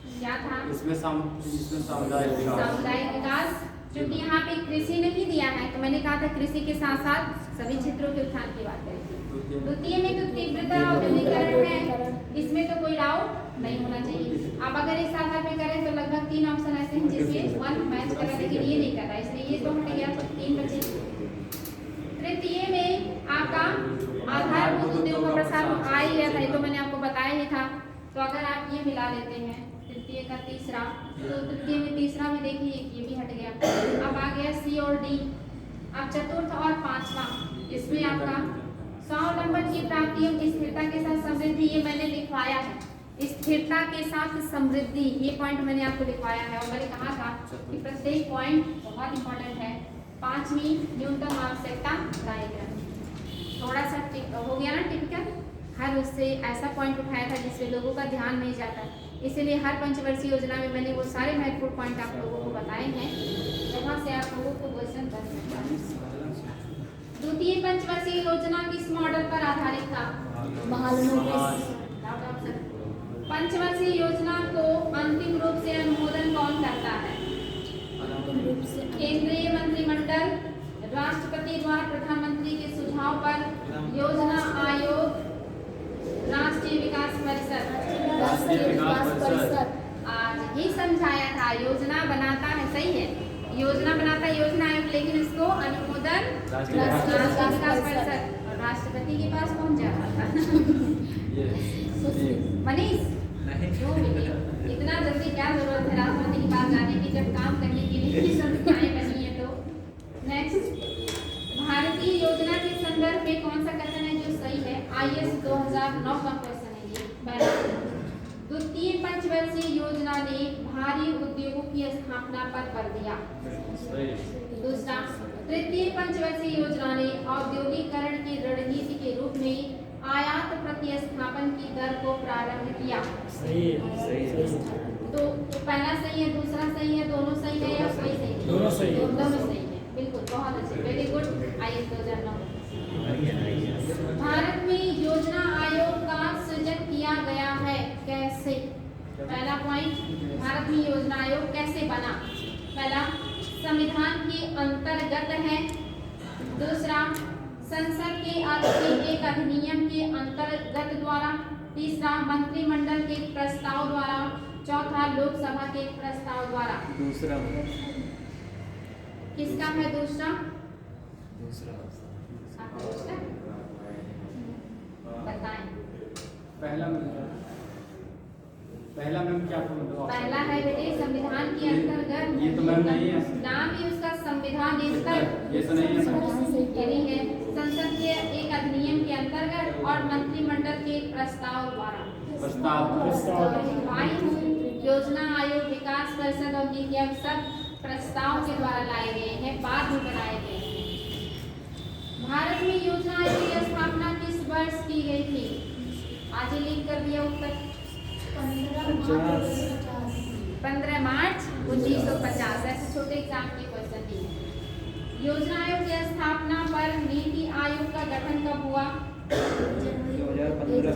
क्या था? इसमें सामुदायिक विकास। सामुदायिक विकास। क्योंकि यहाँ पे कृषि नहीं दिया है तो मैंने कहा था कृषि के साथ साथ सभी क्षेत्रों के उत्थान की बात करेंगे। द्वितीय में तो तीव्रता और विलीकरण है, इसमें तो कोई डाउट नहीं होना चाहिए। अब अगर इस आधार पे करें तो लगभग 3 ऑप्शन ऐसे हैं जिसमें 1 मैच कर रहा है लेकिन ये नहीं कर रहा है, इसलिए ये तो हट गया, 3 बचे। तृतीय में आपका आधारभूत उद्योग का प्रसार आ ही रहा था, ये तो मैंने आपको बताया ही था। तो अगर आप ये मिला लेते हैं तृतीय का तीसरा, तो तृतीय में तीसरा में देखिए ये भी हट गया। अब आ गया सी और डी। अब चतुर्थ और पांचवा, इसमें आपका स्वावलंबन की प्राप्ति एवं स्थिरता के साथ समृद्धि, ये मैंने लिखवाया है। स्थिरता के साथ समृद्धि ये पॉइंट मैंने आपको लिखवाया है और मैंने कहा था कि प्रत्येक पॉइंट बहुत इंपॉर्टेंट है। 5वीं न्यूनतम आवश्यकता डायग्राम थोड़ा सा हो गया ना टिपिकल, हर उससे ऐसा पॉइंट उठाया था जिससे लोगों का ध्यान नहीं जाता, इसीलिए हर पंचवर्षीय योजना में मैंने वो सारे महत्वपूर्ण पॉइंट आप लोगों को बताए हैं जहाँ से आप लोगों को क्वेश्चन कर सकते हैं। द्वितीय पंचवर्षीय योजना किस मॉडल पर आधारित था? पंचवर्षीय योजना को अंतिम रूप से अनुमोदन कौन करता है? केंद्रीय मंत्रिमंडल, राष्ट्रपति द्वारा प्रधानमंत्री के सुझाव पर योजना आयोग, राष्ट्रीय विकास परिषद। आज ही समझाया था, योजना बनाता है, सही है, योजना बनाता है योजना आयोग, लेकिन इसको अनुमोदन राष्ट्रीय विकास परिषद और राष्ट्रपति के पास पहुंच जाता था। मनीष जो भी इतना जल्दी क्या जरूरत है राष्ट्रपति के पास जाने की जब काम करने के लिए ही संस्थाएं बनी है। तो नेक्स्ट, भारतीय योजना के संदर्भ में कौन सा कथन है जो सही है? IS 2009 का क्वेश्चन है ये। पहला, द्वितीय पंचवर्षीय योजना ने भारी उद्योगों की स्थापना पर बल दिया। दूसरा, तृतीय पंचवर्षीय योजना ने औद्योगिकरण की रणनीति के रूप में आयात प्रतिस्थापन की दर को प्रारंभ किया। सही है। तो पहला सही है, दूसरा सही है, दोनों सही है या कोई सही है? दोनों सही है। दोनों सही है, बिल्कुल, बहुत अच्छे, वेरी गुड। IS 2009। भारत में योजना आयोग का सृजन किया गया है, कैसे? पहला पॉइंट, भारत में योजना आयोग कैसे बना? पहला, संविधान के अंतर्गत है। दूसरा, संसद के एक अधिनियम के अंतर्गत द्वारा। तीसरा, मंत्रिमंडल के प्रस्ताव द्वारा। चौथा, लोकसभा के प्रस्ताव द्वारा। दूसरा किसका है दूसरा? दूसरा आपका दूसरा बताएं। पहला मैम क्या था मतलब? पहला है बेटे संविधान के अंतर्गत। ये तो मैम नहीं है। नाम ही उसका संविधान, ये तो नहीं है। ये नहीं है। संसद के एक अधिनियम के अंतर्गत और मंत्रिमंडल के प्रस्ताव द्वारा। आई हूँ योजना आयोग, विकास परिषद और नीति आयोग सब प्रस्ताव के द्वारा लाए गए हैं, बाद में बनाए गए हैं। भारत में योजना आयोग की स्थापना किस वर्ष की गई थी? आज ही लीक कर दिया उत्तर। 15 मार्च 1950। ऐसे छोटे एग्जाम के क्वेश्चन दिए। योजना आयोग की स्थापना पर नीति आयोग का गठन कब हुआ? 2015।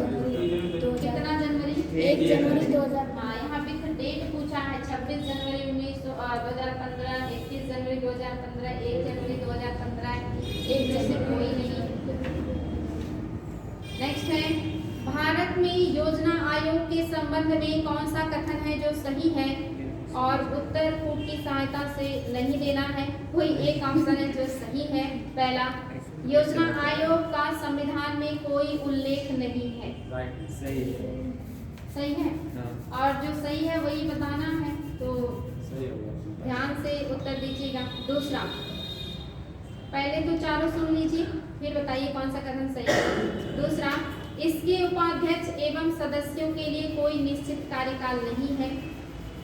कितना जनवरी? 1 जनवरी 2000। हाँ, यहाँ पे तो डेट पूछा है 26 जनवरी 2015, 21 जनवरी 2015, 1 जनवरी 2015, एक में से कोई नहीं। नेक्स्ट है, भारत में योजना आयोग के संबंध में कौन सा कथन है जो सही है और उत्तर कूट की सहायता से नहीं देना है? कोई एक ऑप्शन है जो सही है। पहला, योजना आयोग का संविधान में कोई उल्लेख नहीं है। राइट, सही है। सही है। हाँ। और जो सही है वही बताना है, तो सही हो गया। ध्यान से उत्तर दीजिएगा। दूसरा, पहले तो चारों सुन लीजिए, फिर बताइए कौन सा कथन सही है। दूसरा, इसके उपाध्यक्ष एवं सदस्यों के लिए कोई निश्चित कार्यकाल नहीं है।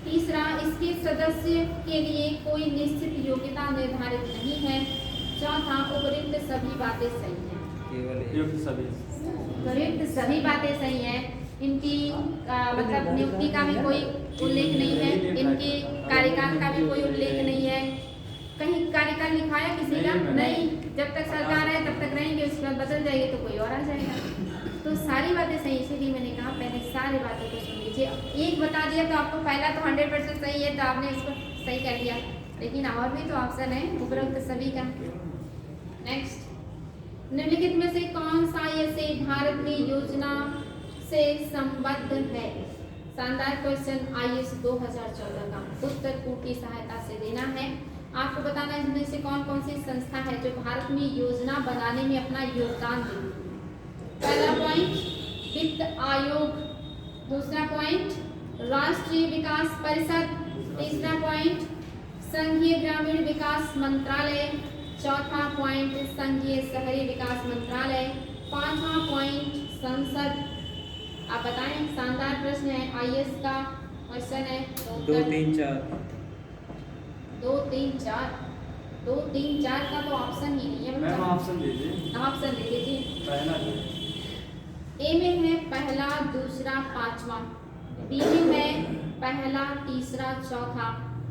तीसरा, इसके सदस्य के लिए कोई निश्चित योग्यता निर्धारित नहीं है। चौथा, उपयुक्त सभी बातें सही हैं। केवल युक्त सभी। उपयुक्त सभी बातें सही हैं। इनकी मतलब नियुक्ति का भी कोई उल्लेख नहीं है, इनके कार्यकाल का भी कोई उल्लेख नहीं है। कहीं कार्यकाल लिखा है किसी का? नहीं। जब तक सरकार है तब तक रहेंगे, उसके बाद बदल जाएगी तो कोई और आ जाएगा। तो सारी बातें सही, इसीलिए मैंने कहा पहले सारी बातों को सुन लीजिए। एक बता दिया तो आपको पहला तो 100% सही है, तो आपने इसको सही कर दिया, लेकिन और भी तो ऑप्शन है उपरोक्त सभी का। नेक्स्ट, निम्नलिखित में से कौन सा ऐसे भारत में योजना से संबद्ध है? शानदार क्वेश्चन, IAS 2014 का। उत्तर कूट की सहायता से देना है। आपको बताना है इनमें से कौन कौन सी संस्था है जो भारत में योजना बनाने में अपना योगदान देती है। पहला पॉइंट, वित्त आयोग। दूसरा पॉइंट, राष्ट्रीय विकास परिषद। तीसरा पॉइंट, संघीय ग्रामीण विकास मंत्रालय। चौथा पॉइंट, संघीय शहरी विकास मंत्रालय। पांचवा पॉइंट, संसद। आप बताएं, शानदार प्रश्न है, IAS का क्वेश्चन है। 2, 3, 4। 2, 3, 4। 2, 3, 4 का तो ऑप्शन ही नहीं है। मैम ऑप्शन दीजिए। ऑप्शन दे दीजिए। पहला ए में है पहला, दूसरा, पांचवा। बी में है पहला, तीसरा, चौथा।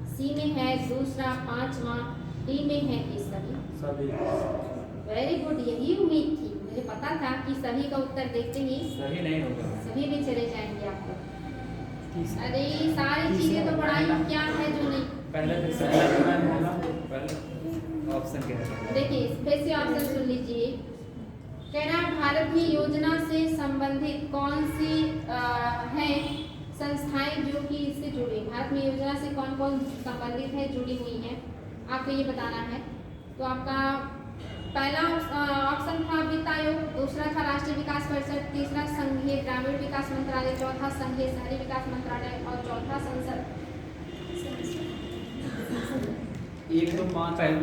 सी में है दूसरा, पांचवा। डी में है तीसरी। सभी। वेरी गुड, यही उम्मीद थी, मुझे पता था कि सभी का उत्तर देखते ही सही नहीं होगा। सभी भी चले जाएंगे आपको। अरे सारी चीजें तो पढ़ाई क्या है जो नहीं। पहले ऑप्शन क्या है? देखिए, फिर से ऑप्शन सुन लीजिए। कह रहा भारत में योजना से संबंधित कौन सी है संस्थाएं जो कि इससे जुड़ी? भारत में योजना से कौन कौन संबंधित है, जुड़ी हुई हैं, आपको ये बताना है। तो आपका पहला ऑप्शन था वित्त आयोग, दूसरा था राष्ट्रीय विकास परिषद, तीसरा संघीय ग्रामीण विकास मंत्रालय, चौथा संघीय शहरी विकास मंत्रालय और चौथा संसद। 1, 2, 5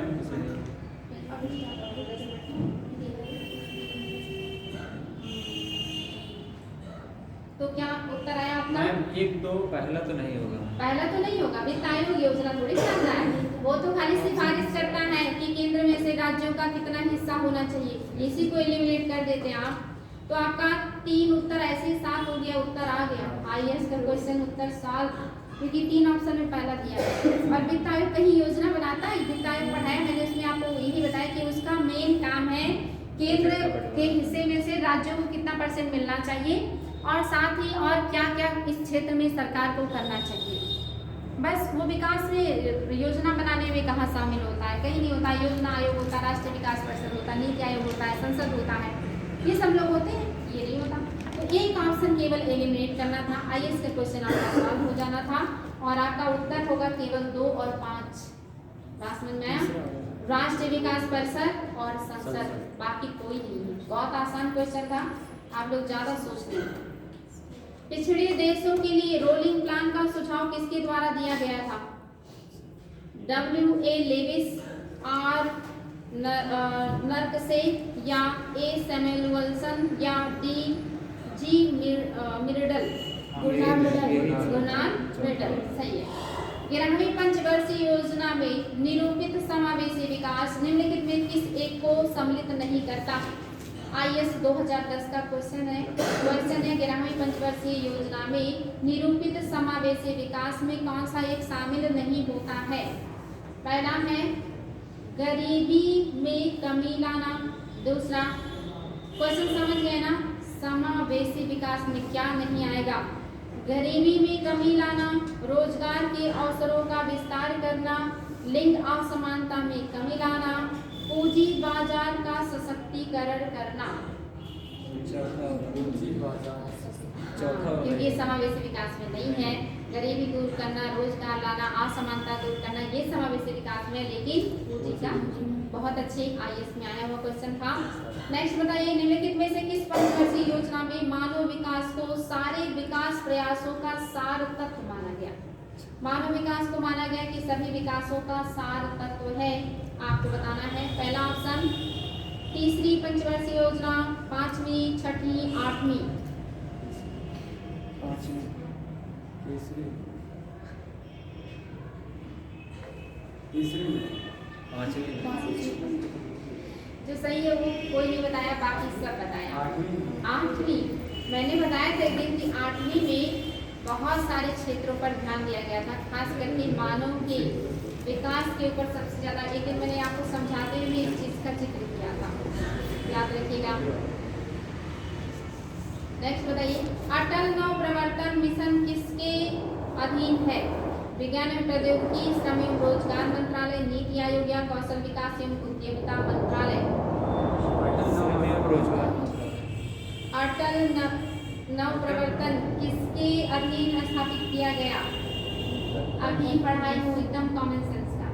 तो क्या उत्तर आया आपका? मैम 1, 2 पहला तो नहीं होगा। पहला तो नहीं होगा। वित्त आयोग योजना थोड़ी करता है, वो तो खाली सिफारिश करता है कि केंद्र में से राज्यों का कितना हिस्सा होना चाहिए, इसी को एलिमिनेट कर देते हैं आप। तो आपका 3 उत्तर ऐसे ही 7 हो गया, उत्तर आ गया। IAS का क्वेश्चन उत्तर 7, क्योंकि 3 ऑप्शन में पहला दिया है। और वित्त आयोग कहीं योजना बनाता है? वित्त आयोग पढ़ाया मैंने, उसमें आपको यही बताया कि उसका मेन काम है केंद्र के हिस्से में से राज्यों को कितना % मिलना चाहिए और साथ ही और क्या क्या इस क्षेत्र में सरकार को करना चाहिए। बस वो विकास में योजना बनाने में कहाँ शामिल होता है? कहीं नहीं होता। योजना आयोग होता है, राष्ट्रीय विकास परिषद होता है, नीति आयोग होता है, संसद होता है, ये सब लोग होते हैं, ये नहीं होता। तो एक ऑप्शन केवल एलिमिनेट करना था। IAS का क्वेश्चन आपका सॉल्व हो जाना था और आपका उत्तर होगा केवल 2 और 5। बात समझ में आया? राष्ट्रीय विकास परिषद और संसद, बाकी कोई नहीं है। बहुत आसान क्वेश्चन था, आप लोग ज्यादा सोचते हैं। पिछड़े देशों के लिए रोलिंग प्लान का सुझाव किसके द्वारा दिया गया था? W.A. Levi's, R. नरकसेक या ए सैमुअल्सन या D G Myrdal Gunnar Myrdal सही है। 11वीं पंचवर्षीय योजना में निरूपित समावेशी विकास निम्नलिखित में किस एक को सम्मिलित नहीं करता? IAS 2010 का क्वेश्चन है 11वीं पंचवर्षीय योजना में निरूपित समावेशी विकास में कौन सा एक शामिल नहीं होता है? पहला है गरीबी में कमी लाना। दूसरा क्वेश्चन समझ गए ना, समावेशी विकास में क्या नहीं आएगा? गरीबी में कमी लाना, रोजगार के अवसरों का विस्तार करना, लिंग असमानता में कमी लाना, पूंजी बाजार का सशक्तिकरण करना। क्योंकि ये समावेशी विकास में नहीं है। गरीबी दूर करना, रोजगार लाना, असमानता दूर करना, ये समावेशी विकास में, लेकिन पूंजी का बहुत अच्छे IAS में आया हुआ क्वेश्चन था। नेक्स्ट बताइए, निम्नलिखित में से किस पंचवर्षीय योजना में मानव विकास को सारे विकास प्रयासों का सार तत्व माना गया? मानव विकास को माना गया कि सभी विकासों का सार तत्व है। आपको बताना है। पहला ऑप्शन तीसरी पंचवर्षीय योजना, 5वीं, 6ठी, 8वीं। जो सही है वो कोई नहीं बताया, बाकी सब बताया। 8वीं मैंने बताया था एक दिन कि 8वीं में बहुत सारे क्षेत्रों पर ध्यान दिया गया था, खास करके मानव के विकास के ऊपर सबसे ज्यादा। एक दिन मैंने आपको समझाते हुए इस चीज का जिक्र किया था, याद रखिएगा। नेक्स्ट बताइए, अटल नव प्रवर्तन मिशन किसके अधीन है? विज्ञान एवं प्रौद्योगिकी, श्रम एवं रोजगार मंत्रालय, नीति आयोग या कौशल विकास एवं उद्यमिता मंत्रालय? अटल नव प्रवर्तन किसके अधीन स्थापित किया गया? अभी पढ़ाई हो, एकदम कॉमन सेंस का।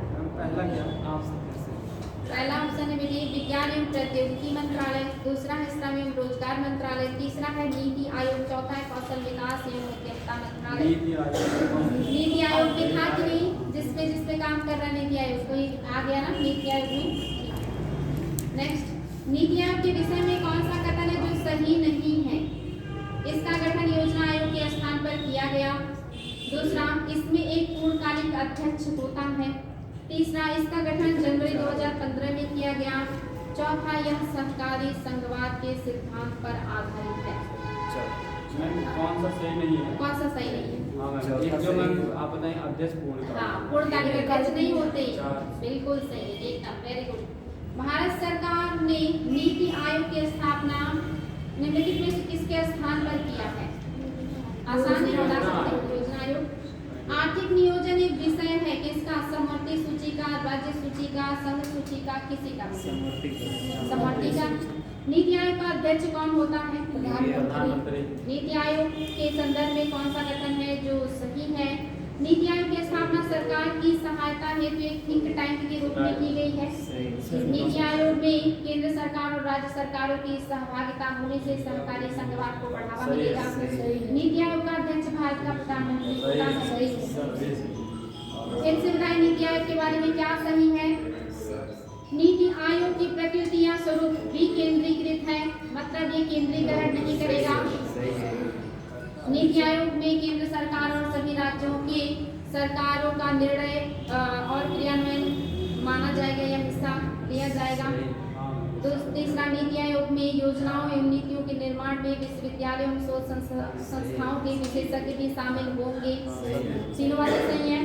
पहला ऑप्शन है विज्ञान एवं प्रौद्योगिकी मंत्रालय, दूसरा है श्रम एवं रोजगार मंत्रालय, तीसरा है नीति आयोग, चौथा है कौशल विकास एवं उद्यमिता मंत्रालय। नीति आयोग में था कि नहीं? जिसपे काम कर रहा है नीति आयोग, कोई आ गया ना नीति आयोग में? नेक्स्ट, नीति आयोग के विषय में कौन सा कथन है जो सही नहीं है? इसका गठन योजना आयोग के स्थान पर किया गया। दूसरा, इसमें एक पूर्णकालिक अध्यक्ष होता है। तीसरा, इसका गठन जनवरी 2015 में किया गया। चौथा, यह सहकारी संघवाद के सिद्धांत पर आधारित है। कौन सा सही नहीं है? कौन सा सही नहीं है? जो मैम आप बताएं, अध्यक्ष पूर्णकालिक अध्यक्ष नहीं होते। बिल्कुल सही है, एकदम वेरी गुड। भारत सरकार ने नीति आयोग की स्थापना निम्नलिखित में से किसके स्थान पर किया है? आसान है, बता सकते हैं। योजना आयोग। आर्थिक नियोजन एक विषय है किसका? समवर्ती सूची का, राज्य सूची का, संघ सूची का, किसी का? समवर्ती का। नीति आयोग का अध्यक्ष कौन होता है? प्रधानमंत्री। नीति आयोग के संदर्भ में कौन सा कथन है जो सही है? नीति आयोग की स्थापना सरकार की सहायता हेतु एक थिंक टैंक के रूप में की गई है। नीति आयोग में केंद्र सरकार और राज्य सरकारों की सहभागिता होने से सहकारी संघवाद को बढ़ावा मिलेगा। नीति आयोग का अध्यक्ष भारत का प्रधानमंत्री होता है। फिर से बताएं नीति आयोग के बारे में क्या सही है? नीति आयोग की प्रकृति या स्वरूप विकेंद्रीकृत है, मतलब ये केंद्रीकरण नहीं करेगा। नीति आयोग में केंद्र सरकार और सभी राज्यों के सरकारों का निर्णय और क्रियान्वयन माना जाएगा या हिस्सा लिया जाएगा। तीसरा, नीति आयोग में योजनाओं एवं नीतियों के निर्माण में विश्वविद्यालयों एवं शोध संस्थाओं के विशेषज्ञ भी शामिल होंगे। तीनों बातें सही है।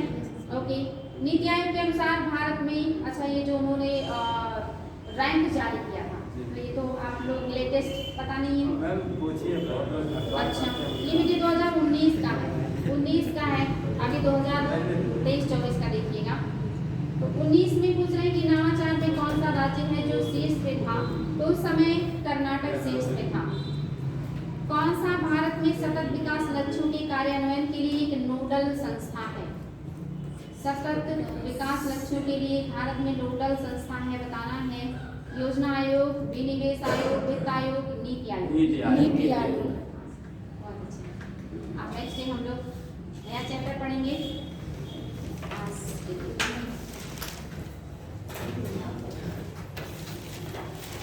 ओके, नीति आयोग के अनुसार भारत में, अच्छा ये जो उन्होंने रैंक जारी किया था, तो ये तो आप लोग लेटेस्ट पता नहीं है। अच्छा, ये मुझे 2019 का है, 19 का है, अभी 2023-24 का देखिएगा। तो 19 में पूछ रहे हैं कि नवाचार में कौन सा राज्य है जो शीर्ष पे था? तो उस समय कर्नाटक शीर्ष पे था। कौन सा भारत में सतत विकास लक्ष्यों के कार्यान्वयन के लिए एक नोडल संस्था है? सतत विकास लक्ष्यों के लिए भारत में नोडल संस्था है, बताना है। योजना आयोग, विनिवेश आयोग, वित्त आयोग, नीति आयोग। नीति आयोग। बहुत अच्छा। अब नेक्स्ट डे हम लोग नया चैप्टर पढ़ेंगे।